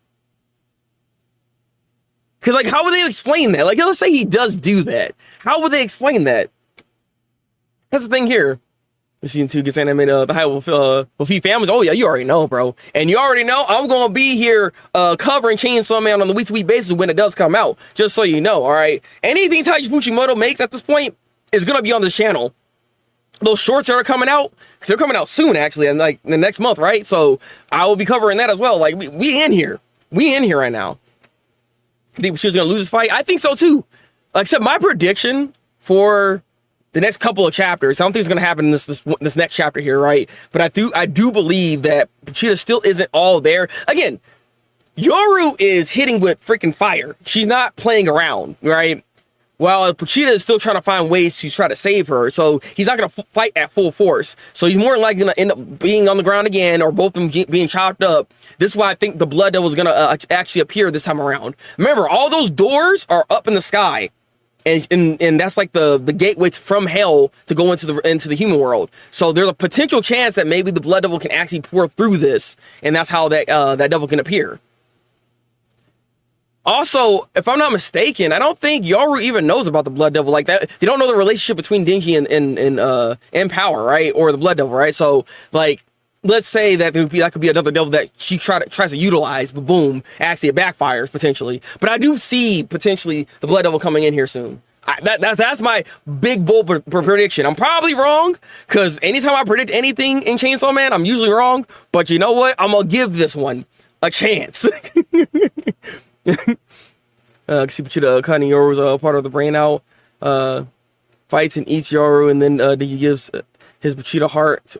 Because like, how would they explain that? Like, let's say he does do that. How would they explain that? That's the thing here. Season 2 gets animated. The high will feed families. Oh yeah, you already know, bro. And you already know I'm gonna be here covering Chainsaw Man on a week-to-week basis when it does come out. Just so you know, all right. Anything Taiji Fujimoto makes at this point is gonna be on this channel. Those shorts that are coming out, because they're coming out soon, actually, and like the next month, right? So I will be covering that as well. Like we in here, right now. I think she's gonna lose this fight. I think so too. Except my prediction for the next couple of chapters, I don't think it's gonna happen in this next chapter here, right? But I do believe that Pochita still isn't all there. Again, Yoru is hitting with freaking fire. She's not playing around, right? While Pochita is still trying to find ways to try to save her, so he's not gonna fight at full force. So he's more likely gonna end up being on the ground again, or both of them being chopped up. This is why I think the Blood Devil is gonna actually appear this time around. Remember, all those doors are up in the sky. And that's like the gateway from hell to go into the human world. So there's a potential chance that maybe the Blood Devil can actually pour through this, and that's how that devil can appear. Also, if I'm not mistaken, I don't think Yoru even knows about the Blood Devil like that. They don't know the relationship between Denji and Power, right? Or the Blood Devil, right? So like, let's say that could be another devil that she tries to utilize, but boom, actually it backfires potentially. But I do see potentially the Blood Devil coming in here soon. That's my big bold prediction. I'm probably wrong, because anytime I predict anything in Chainsaw Man, I'm usually wrong. But you know what? I'm gonna give this one a chance. See Pochita cutting Yoru's part of the brain out, fights and eats Yoru, and then Denji gives his Pochita heart.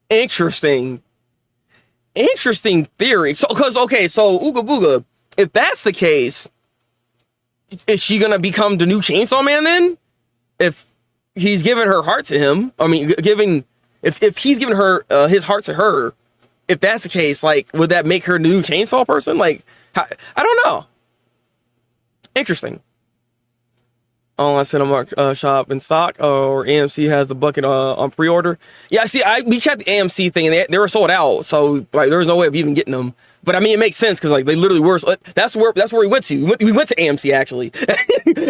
Interesting theory. So, so Ooga Booga, if that's the case, is she gonna become the new Chainsaw Man then? If he's giving her heart to him, I mean, if he's giving her his heart to her, if that's the case, like, would that make her the new Chainsaw person? Like, I don't know. Interesting. Online cinema shop in stock, or AMC has the bucket on pre-order. Yeah, see, we checked the AMC thing, and they were sold out, so like there was no way of even getting them. But I mean, it makes sense because like they literally were. That's where we went to. We went to AMC actually,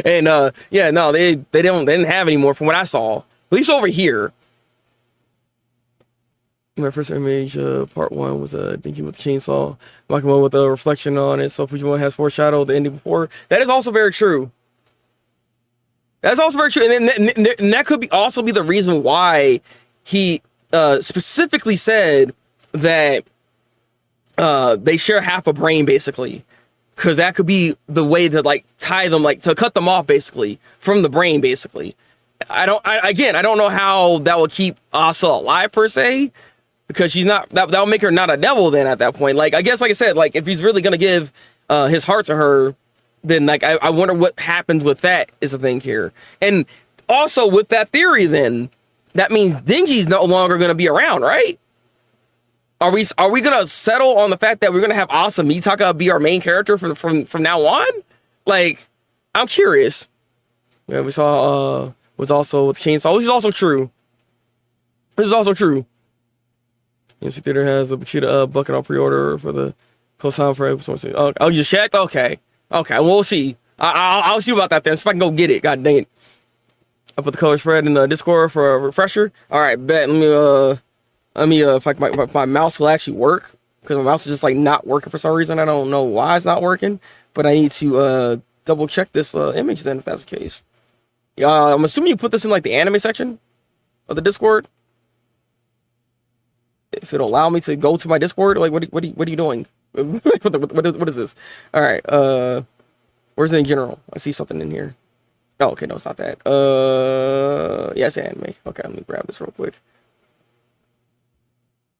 and yeah, no, they didn't have any more from what I saw, at least over here. My first image, part 1 was Denji with the chainsaw, Makima with a reflection on it. So Fujimon has foreshadowed the ending before. That is also very true. That's also very true, and that could also be the reason why he specifically said that they share half a brain, basically, because that could be the way to like tie them, like to cut them off, basically, from the brain, basically. I don't know how that would keep Asa alive per se, because she's not that would make her not a devil then at that point. Like, I guess, like I said, like if he's really gonna give his heart to her, then like I wonder what happens with that is the thing here. And also with that theory, then that means Denji's no longer gonna be around, right? Are we gonna settle on the fact that we're gonna have Asa Mitaka be our main character from now on? Like, I'm curious. Yeah, we saw was also with Chainsaw, which is also true. This is also true. AMC Theater has the Pochita bucket on pre-order for the co-sign for episode. Oh, you checked? Okay, well, we'll see. I'll see about that then. See if I can go get it. God dang it. I put the color spread in the Discord for a refresher. All right, bet. Let me if my mouse will actually work, because my mouse is just like not working for some reason. I don't know why it's not working, but I need to double check this image then, if that's the case. I'm assuming you put this in like the anime section of the Discord. If it'll allow me to go to my Discord, like what are you doing? What is this? All right, where's it in general? I see something in here. Oh, okay, no, it's not that. Yes, anime. Okay, let me grab this real quick.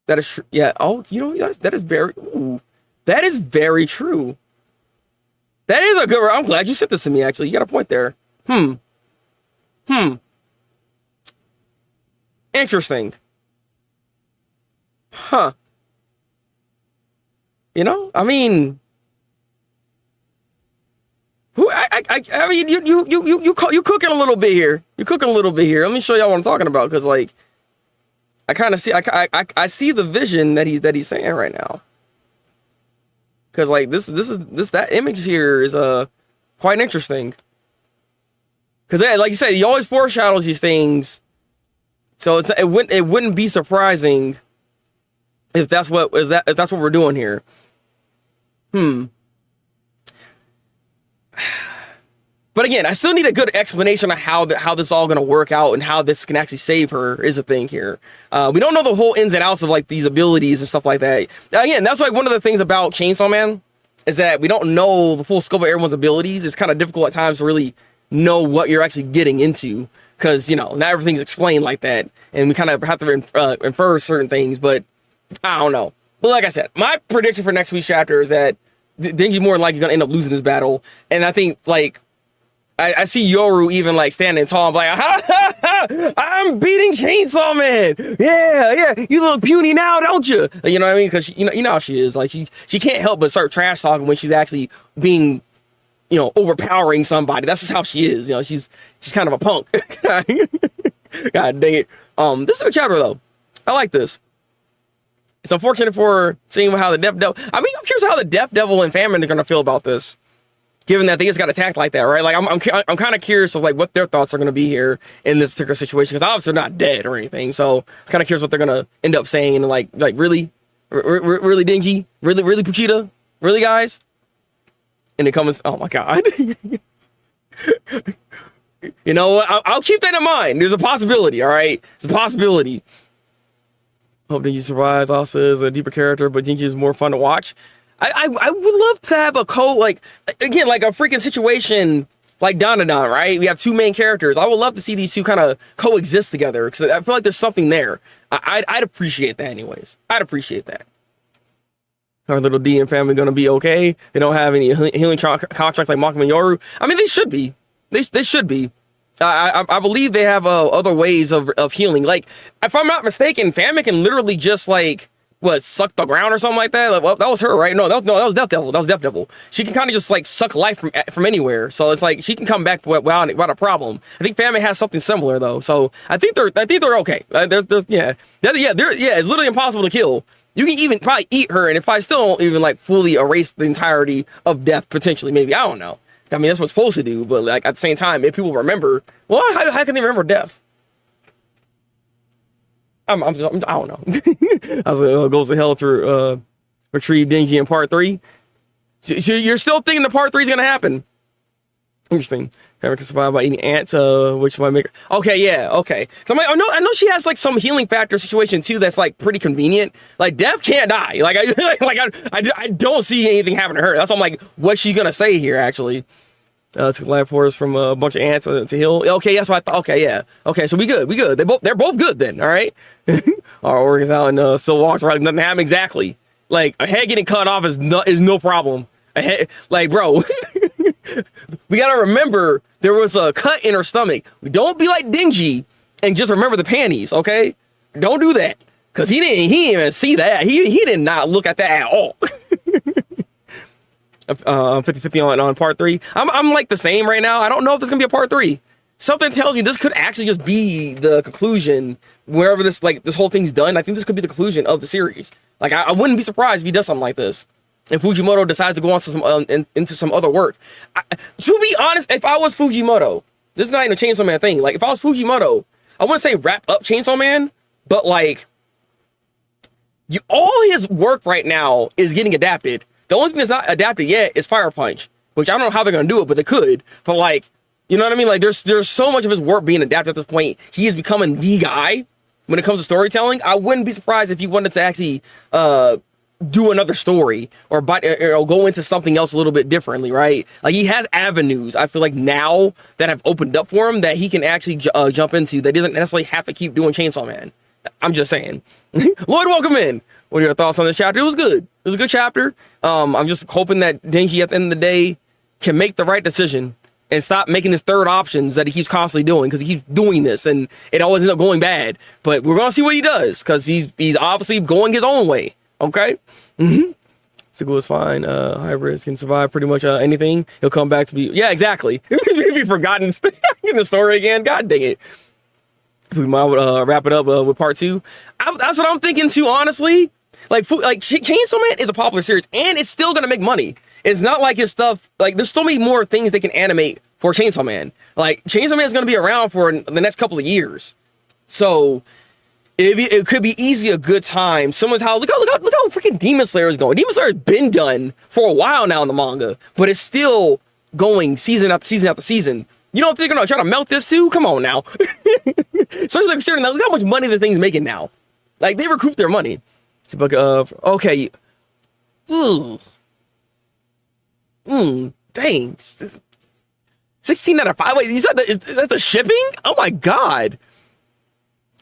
That is yeah. Oh, you know, that is very. Ooh, that is very true. That is a good. I'm glad you sent this to me. Actually, you got a point there. Interesting. Huh. You know, I mean, I mean, you cooking a little bit here. You're cooking a little bit here. Let me show y'all what I'm talking about, because like, I kind of see, I see the vision that he's saying right now. Because like that image here is quite interesting. Because like you said, he always foreshadows these things, so it wouldn't be surprising if that's what we're doing here. But again, I still need a good explanation of how this is all going to work out and how this can actually save her is a thing here. We don't know the whole ins and outs of like these abilities and stuff like that. Again, that's like one of the things about Chainsaw Man is that we don't know the full scope of everyone's abilities. It's kind of difficult at times to really know what you're actually getting into, because, you know, not everything's explained like that, and we kind of have to infer certain things, but I don't know. But like I said, my prediction for next week's chapter is that Denji more than likely going to end up losing this battle, and I think, like, I see Yoru even, like, standing tall and like, ha, ha, ha, I'm beating Chainsaw Man. Yeah, you look puny now, don't you? You know what I mean? Because, you know how she is. Like, she can't help but start trash talking when she's actually being, you know, overpowering somebody. That's just how she is. You know, she's kind of a punk. God dang it. This is a good chapter, though. I like this. It's unfortunate for seeing how the Death Devil... I mean, I'm curious how the Death Devil and Famine are going to feel about this, given that they just got attacked like that, right? Like, I'm kind of curious of, like, what their thoughts are going to be here in this particular situation, because obviously they're not dead or anything, so I'm kind of curious what they're going to end up saying, and, like really? Really, Denji? Really, Puchita? Really, guys? And it comes... Oh, my God. You know what? I'll keep that in mind. There's a possibility, all right? It's a possibility. Hope Denji survives. Asa is a deeper character, but Denji is more fun to watch. I would love to have a like a freaking situation like Dandadan, right? We have two main characters. I would love to see these two kind of coexist together, because I feel like there's something there. I'd appreciate that anyways. I'd appreciate that. Our little D and family going to be okay? They don't have any healing contracts like Makima and Yoru. I mean, they should be. They should be. I believe they have other ways of healing. Like, if I'm not mistaken, Famine can literally just, like, suck the ground or something like that? Like, well, that was her, right? No, that was Death Devil. That was Death Devil. She can kind of just, like, suck life from anywhere. So it's like she can come back without a problem. I think Famine has something similar, though. So I think they're okay. It's literally impossible to kill. You can even probably eat her, and it probably still don't even, like, fully erase the entirety of death, potentially, maybe. I don't know. I mean, that's what it's supposed to do, but, like, at the same time, if people remember, well, how can they remember death? I don't know. I was like, goes to hell to retrieve Denji in part 3. So you're still thinking the part 3 is going to happen. Interesting. Famine can survive by eating ants, which might make her... Okay, yeah, okay. So I'm like, I know she has, like, some healing factor situation, too, that's, like, pretty convenient. Like, Death can't die. Like, I don't see anything happen to her. That's why I'm like, what's she going to say here, actually? Took life force from a bunch of ants to heal. Okay, that's what I thought. Okay, yeah. Okay, so we good. They're both good then, all right? Our organs out and still walks right. Nothing happened exactly. Like, a head getting cut off is no problem. A head, like, bro, we gotta remember there was a cut in her stomach. Don't be like Denji and just remember the panties, okay? Don't do that, because he didn't even see that. He did not look at that at all. 50-50 on part 3. I'm like the same right now. I don't know if there's gonna be a part 3. Something tells me this could actually just be the conclusion wherever this whole thing's done. I think this could be the conclusion of the series. Like, I wouldn't be surprised if he does something like this. And Fujimoto decides to go on to into some other work. To be honest, if I was Fujimoto, This is not even a Chainsaw Man thing. Like, if I was Fujimoto, I wouldn't say wrap up Chainsaw Man, but like, all his work right now is getting adapted. The only thing that's not adapted yet is Fire Punch, which I don't know how they're gonna do it, but they could. But like, you know what I mean? Like, there's so much of his work being adapted at this point. He is becoming the guy when it comes to storytelling. I wouldn't be surprised if he wanted to actually do another story or go into something else a little bit differently, right? Like, he has avenues, I feel like, now that have opened up for him that he can actually jump into, that doesn't necessarily have to keep doing Chainsaw Man. I'm just saying. Lloyd, welcome in. What are your thoughts on this chapter? It was good. It was a good chapter. I'm just hoping that Denji at the end of the day can make the right decision and stop making his third options that he keeps constantly doing, because he keeps doing this and it always ends up going bad. But we're gonna see what he does, because he's obviously going his own way. Okay. Sigil is fine. Hybrids can survive pretty much anything. He'll come back to be. Yeah, exactly. If you've forgotten in the story again, god dang it. If we might wrap it up with part 2, that's what I'm thinking too. Honestly, like Chainsaw Man is a popular series and it's still gonna make money. It's not like his stuff, like, there's so many more things they can animate for Chainsaw Man. Like, Chainsaw Man is going to be around for the next couple of years. So, it could be easily a good time. Someone's how, look how freaking Demon Slayer is going. Demon Slayer has been done for a while now in the manga, but it's still going season after season after season. You don't think they're going to try to melt this too? Come on now. Especially considering that, look how much money the thing's making now. Like, they recoup their money. Okay. Ooh. Dang. 16 out of 5. Wait, is that the shipping? Oh my god.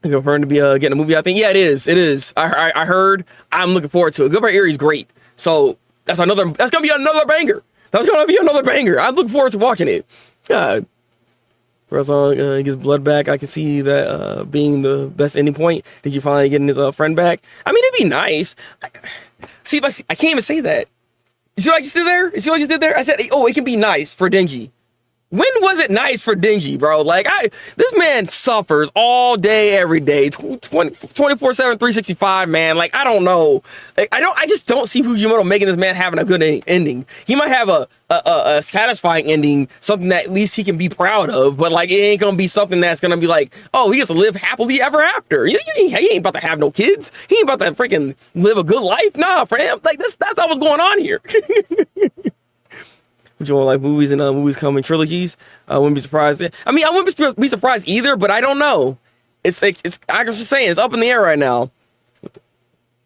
Confirmed to be getting a movie, I think. Yeah, it is. It is. I heard. I'm looking forward to it. Goodbye Eerie is great. So that's gonna be another banger. That's gonna be another banger. I'm looking forward to watching it. God. First song gets blood back. I can see that being the best ending point. Did you finally getting his friend back? I mean, it'd be nice. I can't even say that. You see what I just did there? You see what I just did there? I said, oh, it can be nice for Denji. When was it nice for Denji, bro? Like, this man suffers all day, every day, 24/7, 365, man. Like, I don't know. Like, I just don't see Fujimoto making this man having a good ending. He might have a satisfying ending, something that at least he can be proud of, but like, it ain't gonna be something that's gonna be like, oh, he gets to live happily ever after. He ain't about to have no kids. He ain't about to freaking live a good life. Nah, fam. Like, that's not what's going on here. Would you want like movies and movies come in trilogies? I wouldn't be surprised. I mean, I wouldn't be surprised either, but I don't know. It's I was just saying, it's up in the air right now.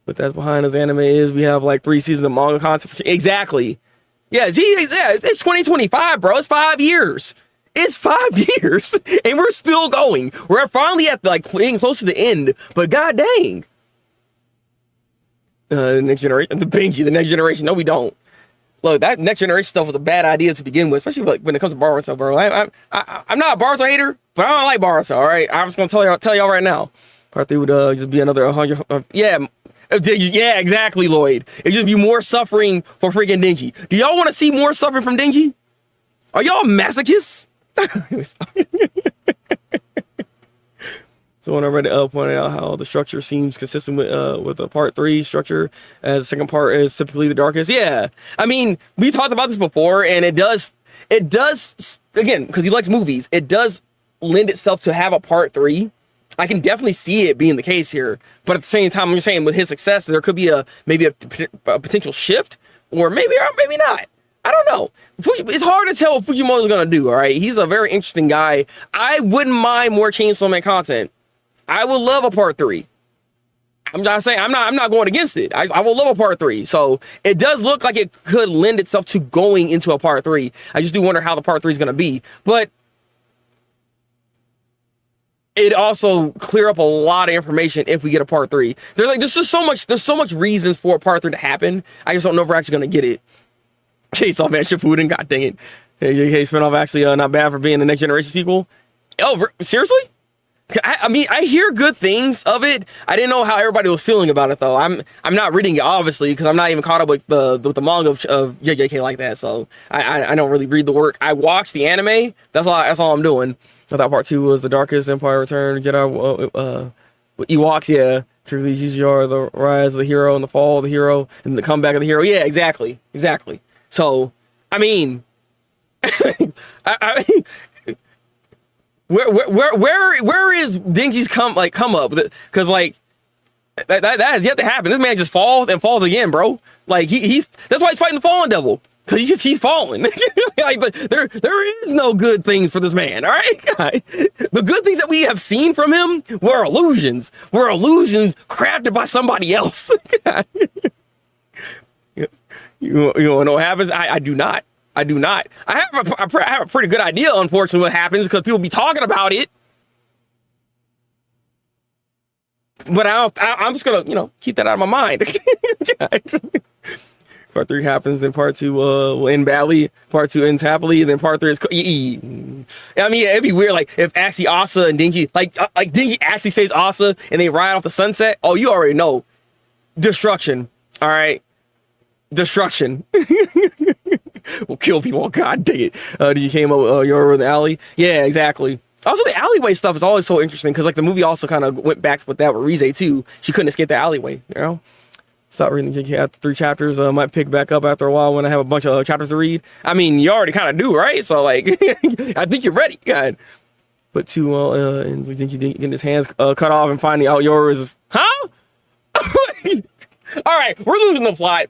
But that's behind us anime is we have like 3 seasons of manga content. Exactly. Yeah, it's 2025, bro. It's 5 years. It's 5 years, and we're still going. We're finally at like getting close to the end, but god dang. The next generation, the next generation. No, we don't. Look, that next generation stuff was a bad idea to begin with, especially like when it comes to Boruto, bro. I'm not a Boruto hater, but I don't like Boruto. All right, I'm just gonna tell y'all right now. Part 3 would just be another 100. Yeah, exactly, Lloyd. It'd just be more suffering for freaking Denji. Do y'all want to see more suffering from Denji? Are y'all masochists? So when I read it, pointed out how the structure seems consistent with the part 3 structure, as the second part is typically the darkest. Yeah, I mean, we talked about this before, and it does again, because he likes movies, it does lend itself to have a part 3. I can definitely see it being the case here, but at the same time, I'm saying with his success, there could be maybe a potential shift, or maybe not. I don't know. It's hard to tell what Fujimoto's gonna do. All right, he's a very interesting guy. I wouldn't mind more Chainsaw Man content. I would love a part 3. I'm not saying I'm not going against it. I will love a part 3. So it does look like it could lend itself to going into a part 3. I just do wonder how the part 3 is going to be. But it also clear up a lot of information if we get a part 3. There's so much reasons for a part 3 to happen. I just don't know if we're actually going to get it. Chainsaw Man Shippuden, god dang it. JK spinoff actually not bad for being the next generation sequel. Oh, seriously? I mean, I hear good things of it. I didn't know how everybody was feeling about it, though. I'm not reading it, obviously, because I'm not even caught up with the manga of JJK like that. So I don't really read the work. I watched the anime. That's all I'm doing. I thought part 2 was the darkest. Empire Return, Jedi, Ewoks. Yeah, truly, are the rise of the hero and the fall of the hero and the comeback of the hero. Yeah, exactly. So I mean, Where is Denji's come up? Because like that has yet to happen. This man just falls and falls again, bro. Like he's that's why he's fighting the fallen devil. Because he just keeps falling. Like, but there is no good things for this man, all right? The good things that we have seen from him were illusions. Were illusions crafted by somebody else. You want to know what happens? I do not. I do not. I have a pretty good idea, unfortunately, what happens because people be talking about it. But I'm just going to, keep that out of my mind. Part 3 happens, then part 2 will end badly. Part 2 ends happily, and then part 3 is. I mean, it'd be weird, like if actually Asa and Denji, like Denji actually saves Asa, and they ride off the sunset. Oh, you already know, destruction. All right, destruction. We'll kill people. Oh, God dang it! You came up, you're in the alley. Yeah, exactly. Also, the alleyway stuff is always so interesting because like the movie also kind of went back with that with Rize too. She couldn't escape the alleyway, Stop reading after 3 chapters. Might pick back up after a while when I have a bunch of chapters to read. I mean, you already kind of do, right? So, like, I think you're ready. God. But 2, and we think you didn't get his hands cut off and finding out yours. Huh? All right, we're losing the plot.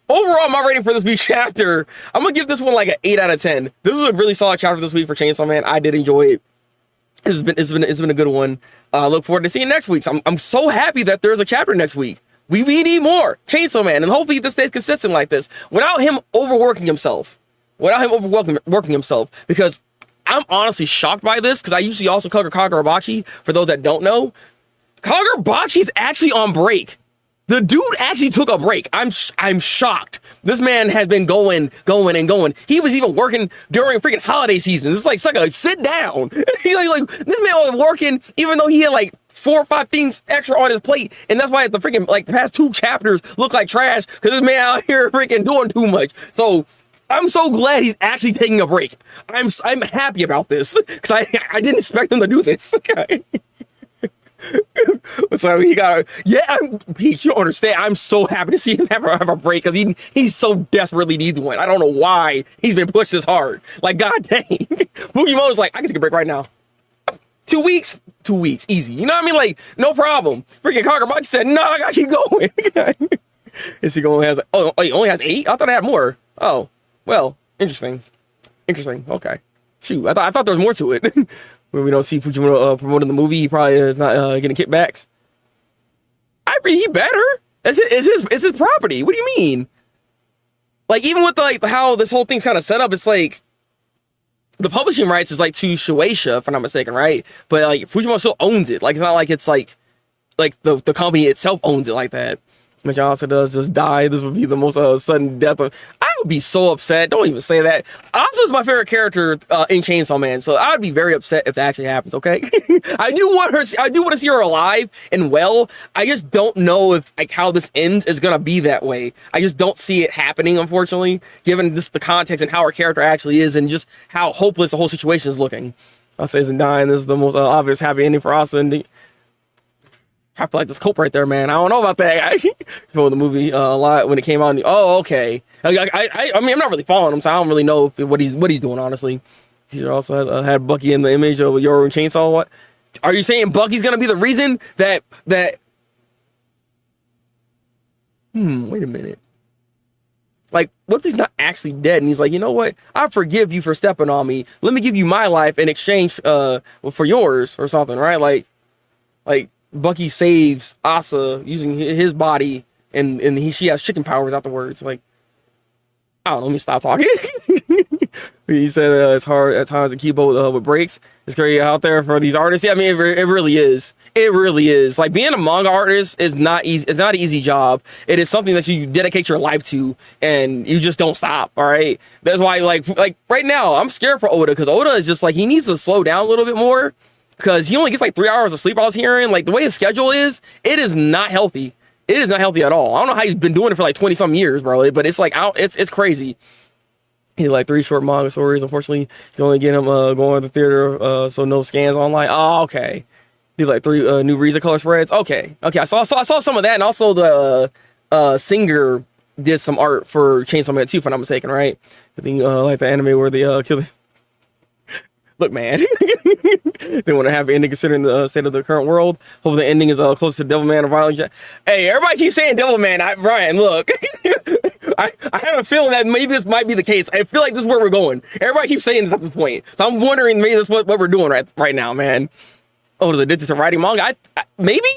Overall, my rating for this week's chapter, I'm going to give this one like an 8 out of 10. This is a really solid chapter this week for Chainsaw Man. I did enjoy it. It's been a good one. I look forward to seeing next week's. I'm so happy that there's a chapter next week. We need more Chainsaw Man, and hopefully this stays consistent like this without him overworking himself. Because I'm honestly shocked by this, because I usually also cover Kagurabachi, for those that don't know. Kagurabachi's actually on break. The dude actually took a break. I'm shocked. This man has been going. He was even working during freaking holiday season. It's like a sit down. He like this man was working even though he had like 4 or 5 things extra on his plate, and that's why the freaking like the past 2 chapters look like trash because this man out here freaking doing too much. So I'm so glad he's actually taking a break. I'm happy about this because I didn't expect him to do this. Okay. So he got Pete, you don't understand. I'm so happy to see him have a break because he so desperately needs one. I don't know why he's been pushed this hard. Like, god dang. Fujimoto's like, I can take a break right now. 2 weeks, easy. You know what I mean? Like, no problem. Freaking Kagurabachi said, no, I gotta keep going. Is he only has he only has 8? I thought I had more. Oh, well, interesting. Okay. Shoot, I thought there was more to it. When we don't see Fujimoto promoting the movie, he probably is not getting kickbacks. He better. It's his property. What do you mean? Like, even with how this whole thing's kind of set up, it's like the publishing rights is like to Shueisha, if I'm not mistaken, right? But like Fujimoto still owns it. Like, it's not like it's like the company itself owns it like that. Which also does just die. This would be the most sudden death of. I would be so upset. Don't even say that. Asa is my favorite character in Chainsaw Man, so I would be very upset if that actually happens. Okay, I do want to see her alive and well. I just don't know if how this ends is gonna be that way. I just don't see it happening, unfortunately, given just the context and how her character actually is, and just how hopeless the whole situation is looking. Asa isn't dying. This is the most obvious happy ending for Asa. And I feel like this cope right there, man. I don't know about that. I the movie a lot when it came out. Oh, okay. I mean, I'm not really following him, so I don't really know what he's doing, honestly. He also had Bucky in the image of Yoru and Chainsaw. What? Are you saying Bucky's gonna be the reason that? Wait a minute. Like, what if he's not actually dead? And he's like, you know what? I forgive you for stepping on me. Let me give you my life in exchange for yours or something, right? Like. Bucky saves Asa using his body, and she has chicken powers afterwards. Like, I don't know. Let me stop talking. He said it's hard at times to keep up with breaks. It's crazy out there for these artists. Yeah, I mean, it really is. It really is. Like, being a manga artist is not easy. It's not an easy job. It is something that you dedicate your life to, and you just don't stop. All right. That's why, like right now, I'm scared for Oda, because Oda is just like, he needs to slow down a little bit more. Because he only gets like 3 hours of sleep. I was hearing, like, the way his schedule is, it is not healthy. It is not healthy at all. I don't know how he's been doing it for like 20 some years, bro. But it's like, it's crazy. He had like 3 short manga stories. Unfortunately, you can only get him going to the theater, so no scans online. Oh, okay. Did like 3 new Riza color spreads. Okay. I saw some of that, and also the Singer did some art for Chainsaw Man 2, if I'm not mistaken, right? I think like the anime where they kill. Look, man. They want to have an ending considering the state of the current world. Hope the ending is close to Devilman or Violent. Hey, everybody keeps saying Devilman. Ryan, look. I have a feeling that maybe this might be the case. I feel like this is where we're going. Everybody keeps saying this at this point. So I'm wondering maybe that's what we're doing right now, man. Oh, is it addicted to writing manga? Maybe?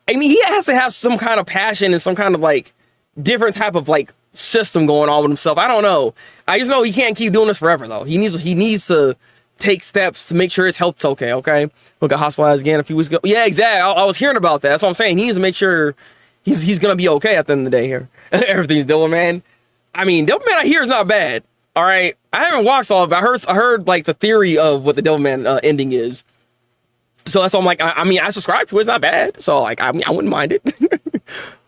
I mean, he has to have some kind of passion and some kind of like different type of like system going on with himself. I don't know. I just know he can't keep doing this forever though. He needs to take steps to make sure his health's okay. Look, got hospitalized again a few weeks ago. Yeah, exactly. I was hearing about that. That's what I'm saying. He needs to make sure he's gonna be okay at the end of the day here. Everything's Devilman. I mean, Devilman I hear is not bad. All right, I haven't watched all of it. I heard like the theory of what the Devilman ending is. So that's why I'm like, I mean, I subscribe to it. It's not bad. So like, I mean, I wouldn't mind it.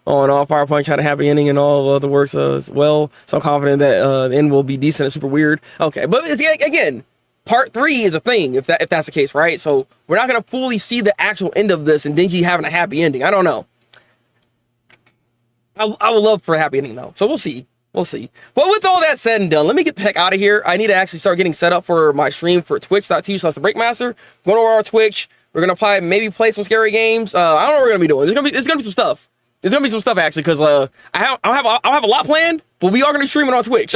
Oh, and all Fire Punch had a happy ending and all the works as well. So I'm confident that the end will be decent and super weird. Okay, but it's, again, part 3 is a thing if that's the case, right? So we're not gonna fully see the actual end of this and Denji having a happy ending. I don't know. I would love for a happy ending though. So we'll see. We'll see. But with all that said and done, let me get the heck out of here. I need to actually start getting set up for my stream for twitch.tv/Thabreakmaster. Going over our Twitch. We're gonna maybe play some scary games. I don't know what we're gonna be doing. There's gonna be some stuff. There's gonna be some stuff actually, because I'll have a lot planned, but we are gonna stream it on Twitch.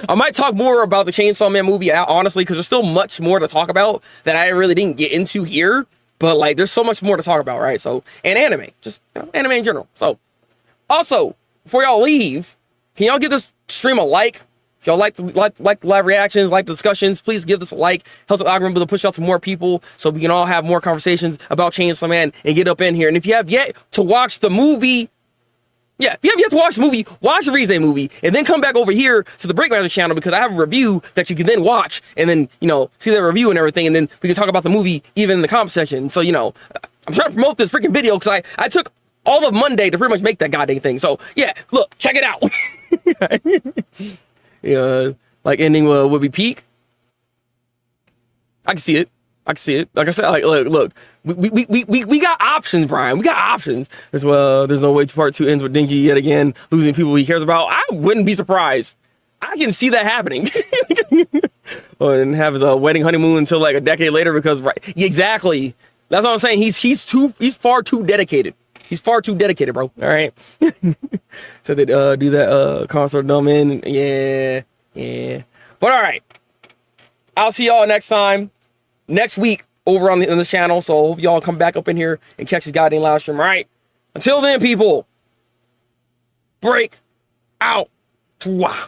I might talk more about the Chainsaw Man movie, honestly, because there's still much more to talk about that I really didn't get into here. But like, there's so much more to talk about, right? So, and anime, just anime in general. So, also before y'all leave, can y'all give this stream a like? If y'all like the live reactions, like the discussions, please give this a like. Helps the algorithm to push out to more people so we can all have more conversations about Chainsaw Man and get up in here. And if you have yet to watch the movie, if you have yet to watch the movie, watch the Rize movie and then come back over here to the Breakmaster channel, because I have a review that you can then watch and then, see the review and everything. And then we can talk about the movie even in the comment section. So, I'm trying to promote this freaking video because I took all of Monday to pretty much make that goddamn thing. So yeah, look, check it out. Like ending would be peak. I can see it. Like I said, like look, we got options, Brian. We got options. As well, there's no way part 2 ends with Denji yet again losing people he cares about. I wouldn't be surprised. I can see that happening. And have his wedding honeymoon until like a decade later, because exactly. That's what I'm saying. He's far too dedicated. He's far too dedicated, bro. All right. So they do that consort dumb in. Yeah. But all right. I'll see y'all next time. Next week over on this channel. So hope y'all come back up in here and catch this goddamn live stream. All right. Until then, people. Break out. Wow.